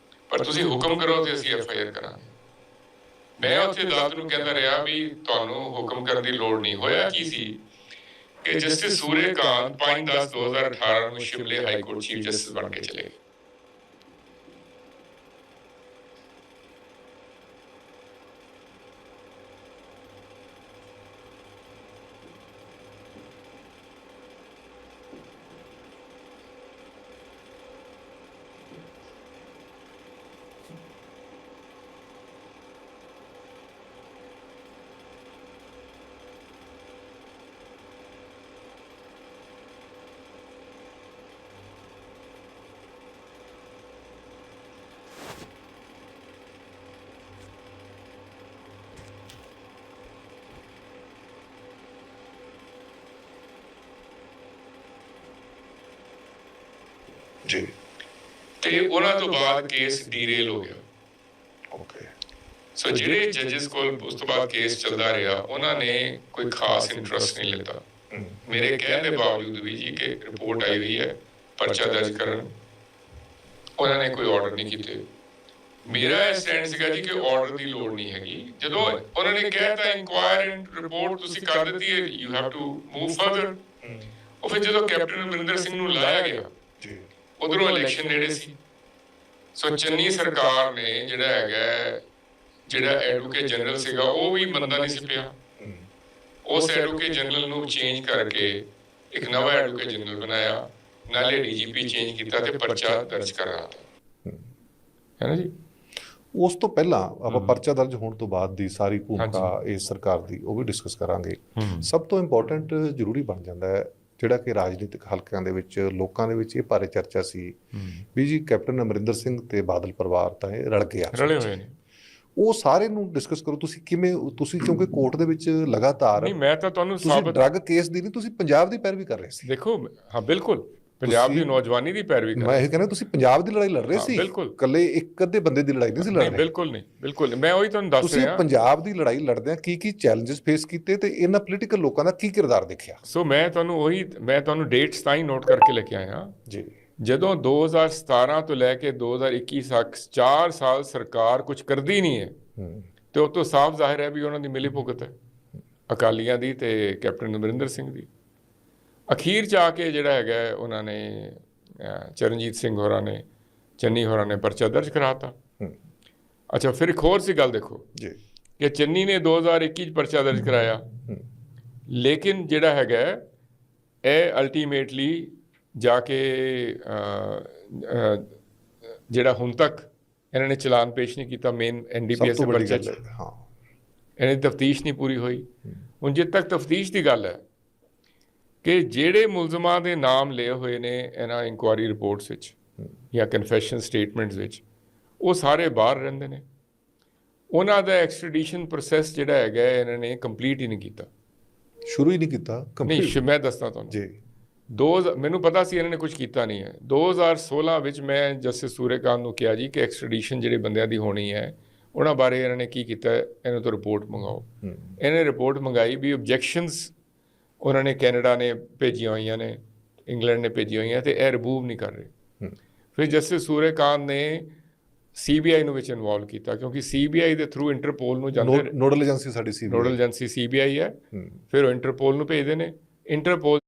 ਪਰ ਤੁਸੀਂ ਹੁਕਮ ਕਰੋ ਤੇ ਅਸੀਂ ਐਫਆਈਆਰ ਕਰਾਂਗੇ ਮੈਂ ਉੱਥੇ ਅਦਾਲਤ ਨੂੰ ਕਹਿੰਦਾ ਰਿਹਾ ਵੀ ਤੁਹਾਨੂੰ ਹੁਕਮ ਕਰਨ ਦੀ ਲੋੜ ਨਹੀਂ ਹੋਇਆ ਕੀ ਸੀ ਕਿ ਜਸਟਿਸ ਸੂਰੇਕਾਂਤ 5/10/2018 ਨੂੰ ਸ਼ਿਮਲੇ ਹਾਈ ਕੋਰਟ ਚੀਫ ਜਸਟਿਸ ਬਣ ਕੇ ਚਲੇ ਗਏ ਜੀ ਤੇ ਉਹਨਾਂ ਤੋਂ ਬਾਅਦ ਕੇਸ ਡੀਰੇਲ ਹੋ ਗਿਆ ਓਕੇ ਸੋ ਜਿਹੜੇ ਜੱਜਸ ਕੋਲ ਉਸ ਤੋਂ ਬਾਅਦ ਕੇਸ ਚੱਲਦਾ ਰਿਹਾ ਉਹਨਾਂ ਨੇ ਕੋਈ ਖਾਸ ਇੰਟਰਸਟ ਨਹੀਂ ਲਿੱਤਾ ਮੇਰੇ ਕਹਿਣ ਦੇ ਬਾਵਜੂਦ ਵੀ ਜੀ ਕਿ ਰਿਪੋਰਟ ਆਈ ਹੋਈ ਹੈ ਪਰਚਾ ਦਰਜ ਕਰਨ ਉਹਨਾਂ ਨੇ ਕੋਈ ਆਰਡਰ ਨਹੀਂ ਕੀਤੇ ਮੇਰਾ ਇਹ ਸਟੈਂਡ ਸੀਗਾ ਜੀ ਕਿ ਆਰਡਰ ਦੀ ਲੋੜ ਨਹੀਂ ਹੈਗੀ ਜਦੋਂ ਉਹਨਾਂ ਨੇ ਕਿਹਾ ਤਾਂ ਇਨਕੁਆਇਰ ਐਂਡ ਰਿਪੋਰਟ ਤੁਸੀਂ ਕਰ ਦਿੱਤੀ ਹੈ you have to move further ਉਹ ਫਿਰ ਜਦੋਂ ਕੈਪਟਨ ਅਮਰਿੰਦਰ ਸਿੰਘ ਨੂੰ ਲਾਇਆ ਗਿਆ ਜੀ ਉਧਰੋਂ ਇਲੈਕਸ਼ਨ ਨੇੜੇ ਸੀ ਸੋ ਚੰਨੀ ਸਰਕਾਰ ਨੇ ਜਿਹੜਾ ਐਡਵੋਕੇਟ ਜਨਰਲ ਸੀਗਾ ਉਹ ਵੀ ਮੰਨਦਾ ਨਹੀਂ ਸੀ ਪਿਆ ਉਸ ਐਡਵੋਕੇਟ ਜਨਰਲ ਨੂੰ ਚੇਂਜ ਕਰਕੇ ਇੱਕ ਨਵਾਂ ਐਡਵੋਕੇਟ ਜਨਰਲ ਬਣਾਇਆ ਨਾਲੇ ਡੀਜੀਪੀ ਚੇਂਜ ਕੀਤਾ ਤੇ ਪਰਚਾ ਦਰਜ ਕਰਾ ਦਿੱਤਾ ਹੈ ਨਾ ਜੀ ਉਸ ਤੋਂ ਪਹਿਲਾਂ ਆਪਾਂ ਪਰਚਾ ਦਰਜ ਹੋਣ ਤੋਂ ਬਾਅਦ ਦੀ ਸਾਰੀ ਭੂਮਿਕਾ ਹਾਂਜੀ। ਇਸ ਸਰਕਾਰ ਦੀ ਉਹ ਵੀ ਡਿਸਕਸ ਕਰਾਂਗੇ। ਹੂੰ। ਸਭ ਤੋਂ ਇੰਪੋਰਟੈਂਟ ਜ਼ਰੂਰੀ ਬਣ ਜਾਂਦਾ ਹੈ ਜਿਹੜਾ ਕਿ ਰਾਜਨੀਤਿਕ ਹਲਕਿਆਂ ਦੇ ਵਿੱਚ ਲੋਕਾਂ ਦੇ ਵਿੱਚ ਇਹ ਭਾਰੇ ਚਰਚਾ ਸੀ ਵੀ ਜੀ ਕੈਪਟਨ ਅਮਰਿੰਦਰ ਸਿੰਘ ਤੇ ਬਾਦਲ ਪਰਿਵਾਰ ਤਾਂ ਇਹ ਰਲ ਗਏ ਆਪਸ ਰਲੇ ਵਿੱਚ। ਹੋਏ ਨੇ। ਉਹ ਸਾਰੇ ਨੂੰ ਡਿਸਕਸ ਕਰੋ ਤੁਸੀਂ ਕਿਵੇਂ, ਤੁਸੀਂ ਕਿਉਂਕਿ ਕੋਰਟ ਦੇ ਵਿੱਚ ਲਗਾਤਾਰ ਨਹੀਂ ਮੈਂ ਤਾਂ ਤੁਹਾਨੂੰ ਤੁਸੀਂ ਸਾਬਤ ਡਰੱਗ ਕੇਸ ਦੀ ਨਹੀਂ, ਤੁਸੀਂ ਪੰਜਾਬ ਦੀ ਪੈਰਵੀ ਕਰ ਰਹੇ ਸੀ। ਦੇਖੋ ਹਾਂ ਬਿਲਕੁਲ ਪੰਜਾਬ ਦੀ ਤੁਸੀਂ- ਨੌਜਵਾਨੀ ਦੀ ਪੈਰਵੀ ਕਰ ਮੈਂ ਇਹ ਕਹਿੰਦਾ ਤੁਸੀਂ ਪੰਜਾਬ ਦੀ ਲੜਾਈ ਲੜ ਰਹੇ ਹਾਂ, ਸੀ, ਬਿਲਕੁਲ। ਇਕੱਲੇ ਇੱਕ ਅੱਧੇ ਬੰਦੇ ਦੀ ਲੜਾਈ ਨਹੀਂ ਸੀ ਲੜ ਨਹੀਂ ਰਹੇ। ਬਿਲਕੁਲ ਨਹੀਂ, ਬਿਲਕੁਲ ਮੈਂ ਉਹੀ ਤੁਹਾਨੂੰ ਦੱਸ ਤੁਸੀਂ ਰਿਹਾ। ਪੰਜਾਬ ਦੀ ਲੜਾਈ ਲੜਦਿਆਂ ਕੀ ਕੀ ਚੈਲੰਜਸ ਫੇਸ ਕੀਤੇ ਤੇ ਇਹਨਾਂ ਪੋਲੀਟੀਕਲ ਲੋਕਾਂ ਦਾ ਕੀ ਕਿਰਦਾਰ ਦੇਖਿਆ? ਸੋ ਮੈਂ ਤੁਹਾਨੂੰ ਡੇਟਸ ਤਾਂ ਹੀ ਨੋਟ ਕਰਕੇ ਲੈ ਕੇ ਆਇਆ। ਜੀ। ਜਦੋਂ 2017 ਤੋਂ ਲੈ ਕੇ 2021 ਤੱਕ 4 ਸਾਲ ਸਰਕਾਰ ਕੁਝ ਕਰਦੀ ਨਹੀਂ ਹੈ ਤੇ ਉਹ ਤੋਂ ਸਾਫ਼ ਜ਼ਾਹਿਰ ਹੈ ਵੀ ਉਹਨਾਂ ਦੀ ਮਿਲੀ ਭੁਗਤ ਹੈ ਅਕਾਲੀਆਂ ਦੀ ਤੇ ਕੈਪਟਨ ਅਮਰਿੰਦਰ ਸਿੰਘ ਦੀ। ਅਖੀਰ 'ਚ ਆ ਕੇ ਜਿਹੜਾ ਹੈਗਾ ਉਹਨਾਂ ਨੇ ਚਰਨਜੀਤ ਸਿੰਘ ਹੋਰਾਂ ਨੇ, ਚੰਨੀ ਹੋਰਾਂ ਨੇ ਪਰਚਾ ਦਰਜ ਕਰਾਤਾ। ਅੱਛਾ ਫਿਰ ਇੱਕ ਹੋਰ ਸੀ ਗੱਲ ਦੇਖੋ ਜੀ ਕਿ ਚੰਨੀ ਨੇ 2021 'ਚ ਪਰਚਾ ਦਰਜ ਕਰਾਇਆ, ਲੇਕਿਨ ਜਿਹੜਾ ਹੈਗਾ ਇਹ ਅਲਟੀਮੇਟਲੀ ਜਾ ਕੇ ਜਿਹੜਾ ਹੁਣ ਤੱਕ ਇਹਨਾਂ ਨੇ ਚਲਾਨ ਪੇਸ਼ ਨਹੀਂ ਕੀਤਾ ਮੇਨ ਸਭ NDPS ਤੋਂ ਦੇ ਵੱਡੀ ਪਰਚੇ ਗੱਲ 'ਚ। ਹੈ। ਹਾਂ ਇਹਨਾਂ ਦੀ ਤਫਤੀਸ਼ ਨਹੀਂ ਪੂਰੀ ਹੋਈ। ਹੁਣ ਜਿੱਥੇ ਤੱਕ ਤਫਤੀਸ਼ ਦੀ ਗੱਲ ਹੈ ਕਿ ਜਿਹੜੇ ਮੁਲਜ਼ਮਾਂ ਦੇ ਨਾਮ ਲਏ ਹੋਏ ਨੇ ਇਹਨਾਂ ਇਨਕੁਆਇਰੀ ਰਿਪੋਰਟਸ ਵਿੱਚ ਜਾਂ ਕਨਫੈਸ਼ਨ ਸਟੇਟਮੈਂਟਸ ਵਿੱਚ, ਉਹ ਸਾਰੇ ਬਾਹਰ ਰਹਿੰਦੇ ਨੇ। ਉਹਨਾਂ ਦਾ ਐਕਸਟ੍ਰੈਡੀਸ਼ਨ ਪ੍ਰੋਸੈਸ ਜਿਹੜਾ ਹੈਗਾ ਇਹਨਾਂ ਨੇ ਕੰਪਲੀਟ ਹੀ ਨਹੀਂ ਕੀਤਾ। ਸ਼ੁਰੂ ਹੀ ਨਹੀਂ ਕੀਤਾ ਨਹੀਂ ਕੰਪਲੀਟ। ਮੈਂ ਦੱਸਦਾ ਤੁਹਾਨੂੰ ਜੀ ਮੈਨੂੰ ਪਤਾ ਸੀ ਇਹਨਾਂ ਨੇ ਕੁਝ ਕੀਤਾ ਨਹੀਂ ਹੈ। 2016 ਵਿੱਚ ਮੈਂ ਜਸਟਿਸ ਸੂਰੇਕਾਂਤ ਨੂੰ ਕਿਹਾ ਜੀ ਕਿ ਐਕਸਟ੍ਰੈਡੀਸ਼ਨ ਜਿਹੜੇ ਬੰਦਿਆਂ ਦੀ ਹੋਣੀ ਹੈ ਉਹਨਾਂ ਬਾਰੇ ਇਹਨਾਂ ਨੇ ਕੀ ਕੀਤਾ, ਇਹਨਾਂ ਤੋਂ ਰਿਪੋਰਟ ਮੰਗਾਓ। ਇਹਨੇ ਰਿਪੋਰਟ ਮੰਗਾਈ ਵੀ ਓਬਜੈਕਸ਼ਨਸ ਉਹਨਾਂ ਨੇ ਕੈਨੇਡਾ ਨੇ ਭੇਜੀਆਂ ਹੋਈਆਂ ਨੇ, ਇੰਗਲੈਂਡ ਨੇ ਭੇਜੀਆਂ ਹੋਈਆਂ ਤੇ ਇਹ ਰਿਮੂਵ ਨਹੀਂ ਕਰ ਰਹੇ। ਫਿਰ ਜਸਟਿਸ ਸੂਰੇਕਾਂਤ ਨੇ CBI ਨੂੰ ਵਿੱਚ ਇਨਵੋਲਵ ਕੀਤਾ ਕਿਉਂਕਿ CBI ਦੇ ਥਰੂ ਇੰਟਰਪੋਲ ਨੂੰ ਜਾਂਦੇ। ਨੋਡਲ ਏਜੰਸੀ ਸਾਡੀ ਸੀ। ਨੋਡਲ ਏਜੰਸੀ CBI ਹੈ। ਫਿਰ ਉਹ ਇੰਟਰਪੋਲ ਨੂੰ ਭੇਜਦੇ ਨੇ। ਇੰਟਰਪੋਲ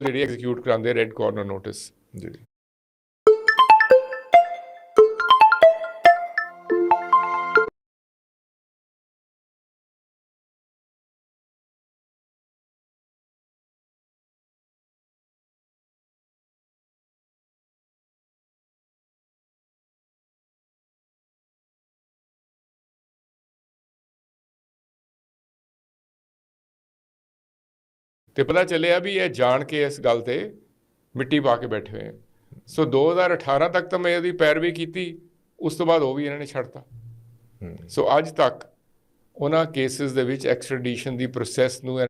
ਜਿਹੜੀ ਐਗਜ਼ੀਕਿਊਟ ਕਰਾਉਂਦੇ ਰੈੱਡ ਕਾਰਨਰ ਨੋਟਿਸ। ਜੀ ਤੇ ਪਤਾ ਚੱਲਿਆ ਵੀ ਇਹ ਜਾਣ ਕੇ ਇਸ ਗੱਲ ਤੇ ਮਿੱਟੀ ਪਾ ਕੇ ਬੈਠੇ ਹੋਏ। ਸੋ 2018 ਤੱਕ ਤਾਂ ਮੈਂ ਇਹਦੀ ਪੈਰਵੀ ਕੀਤੀ, ਉਸ ਤੋਂ ਬਾਅਦ ਉਹ ਵੀ ਇਹਨਾਂ ਨੇ ਛੱਡਤਾ। ਸੋ ਅੱਜ ਤੱਕ ਉਹਨਾਂ ਕੇਸਿਸ ਦੇ ਵਿੱਚ ਐਕਸਟ੍ਰੈਡੀਸ਼ਨ ਦੀ ਪ੍ਰੋਸੈਸ ਨੂੰ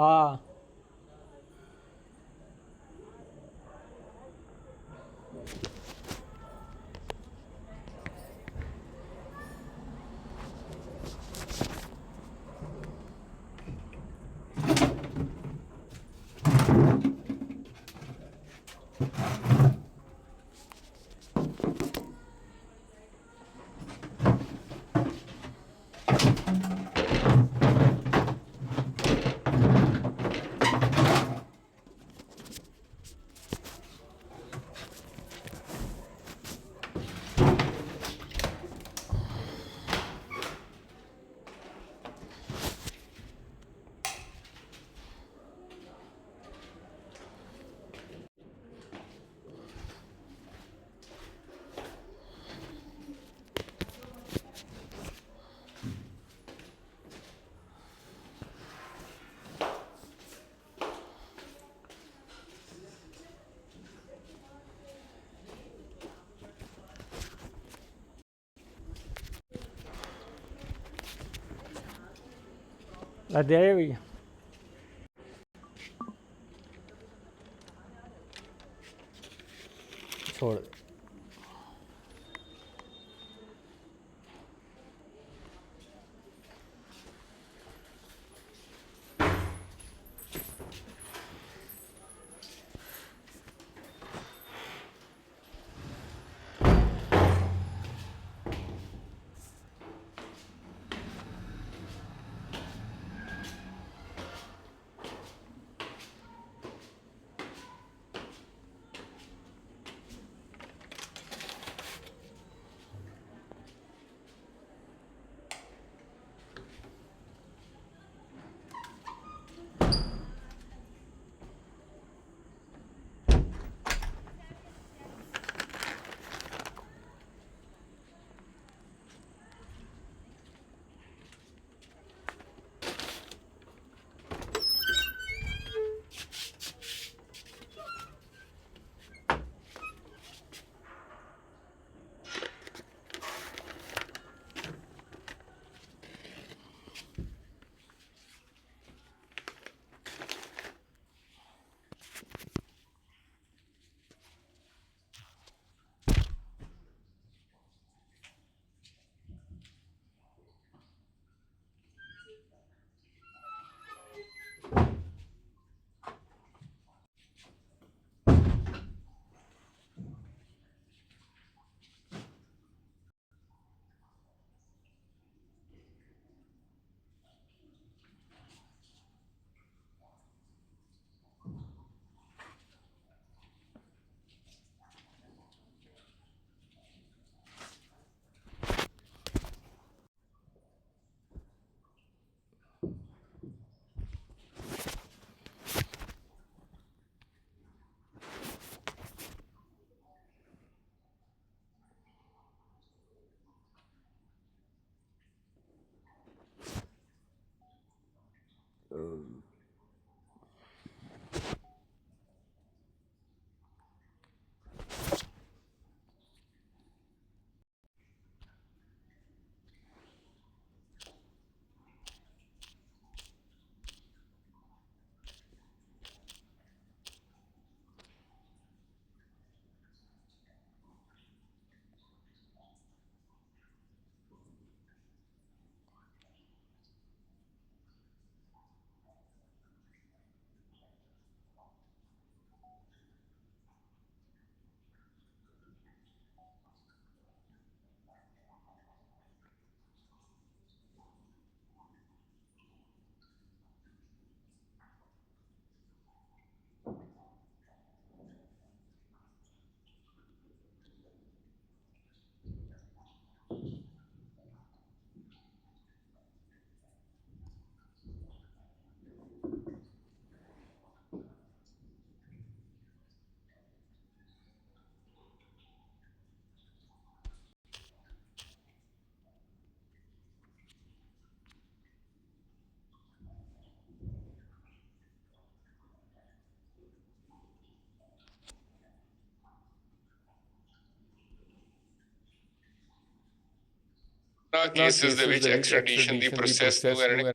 हाँ दे आए भैया। छोड़ दे। केसेस ਦੇ ਵਿੱਚ ਐਕਸਟ੍ਰੈਡੀਸ਼ਨ ਦੀ ਪ੍ਰੋਸੈਸ ਨੂੰ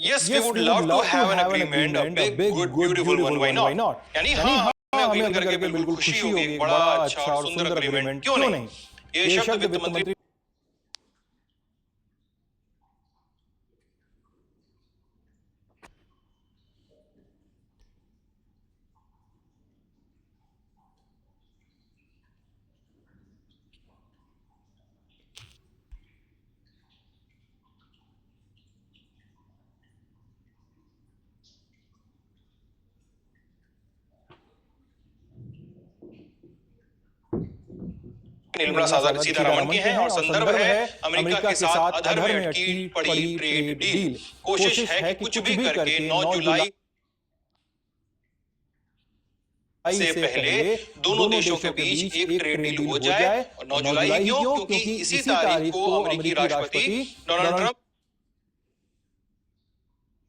yes, we would love to have an agreement, a big, good, beautiful one. Why not? यानी हाँ, हमें अग्रीमेंट करके बिल्कुल खुशी होगी, एक बड़ा अच्छा और सुंदर अग्रीमेंट क्यों नहीं? ये शब्द वित्त मंत्री निर्मला सीतारमण के हैं और संदर्भ है अमेरिका के साथ अधर में अटकी पड़ी ट्रेड डील। कोशिश है कि कुछ भी करके 9 जुलाई से पहले दोनों देशों के बीच एक ट्रेड डील हो जाए। और 9 जुलाई क्यों? क्योंकि इसी तारीख को अमेरिकी राष्ट्रपति Donald Trump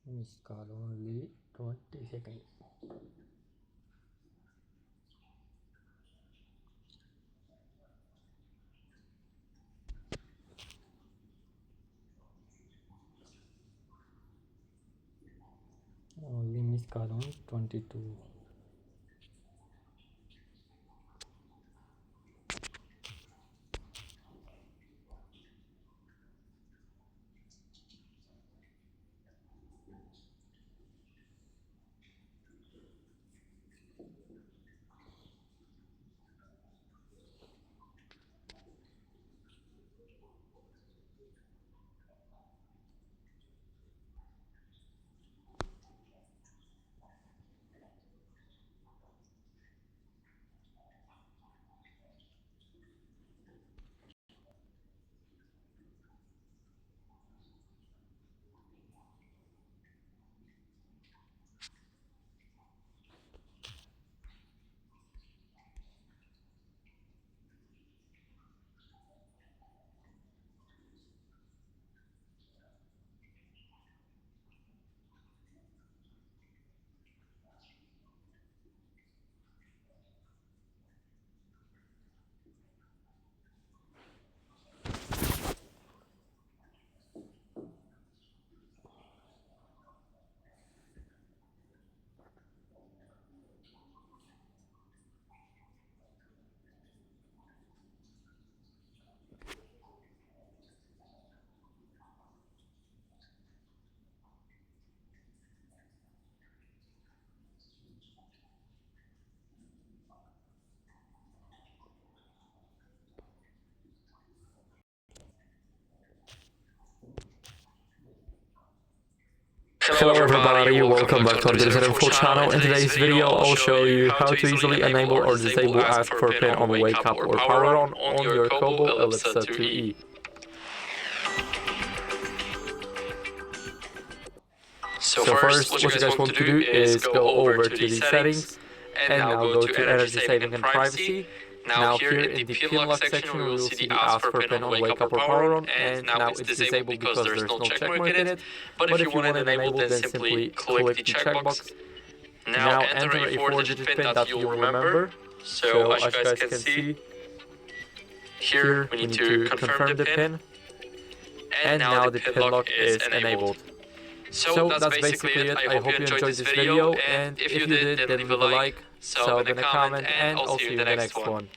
Miss call only 20 seconds. Only miss call on 22. Hello everybody, welcome back to our Digital Info channel. In today's video, I'll show you how to easily enable or disable Ask for a Pin on Wake Up or Power On your Kobo Ellipsa 2E. So first, what you guys want to do is go over to the settings and now go to Energy Saving and Privacy. Now here in the pin lock section, we will see the Ask for a Pin on Wake Up or Power On, and now it's disabled because there's no checkmark in it. But if you want it enabled, then simply click the checkbox. Now enter a 4-digit pin that you'll remember. So as you guys can see, here we need to confirm the pin, and now the pin lock is enabled. So that's basically it. I hope you enjoyed this video, and if you did, then leave a like, sub, and a comment, and I'll see you in the next one.